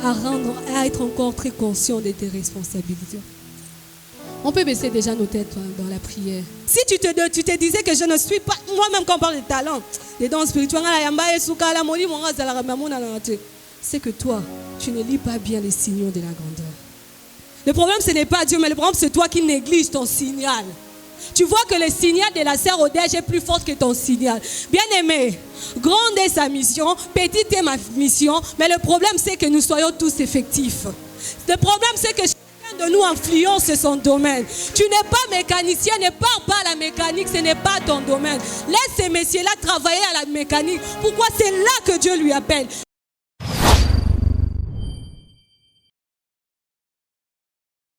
[SPEAKER 1] à être encore très conscient de tes responsabilités. On peut baisser déjà nos têtes dans la prière. Si tu te disais que je ne suis pas, moi-même quand on parle de talent, des dons spirituels, c'est que toi, tu ne lis pas bien les signaux de la grandeur. Le problème, ce n'est pas Dieu, mais le problème, c'est toi qui négliges ton signal. Tu vois que le signal de la sœur Odège est plus fort que ton signal. Bien-aimé, grande est sa mission, petite est ma mission, mais le problème c'est que nous soyons tous effectifs. Le problème c'est que chacun de nous influence son domaine. Tu n'es pas mécanicien, ne pars pas à la mécanique, ce n'est pas ton domaine. Laisse ces messieurs-là travailler à la mécanique. Pourquoi? C'est là que Dieu lui appelle.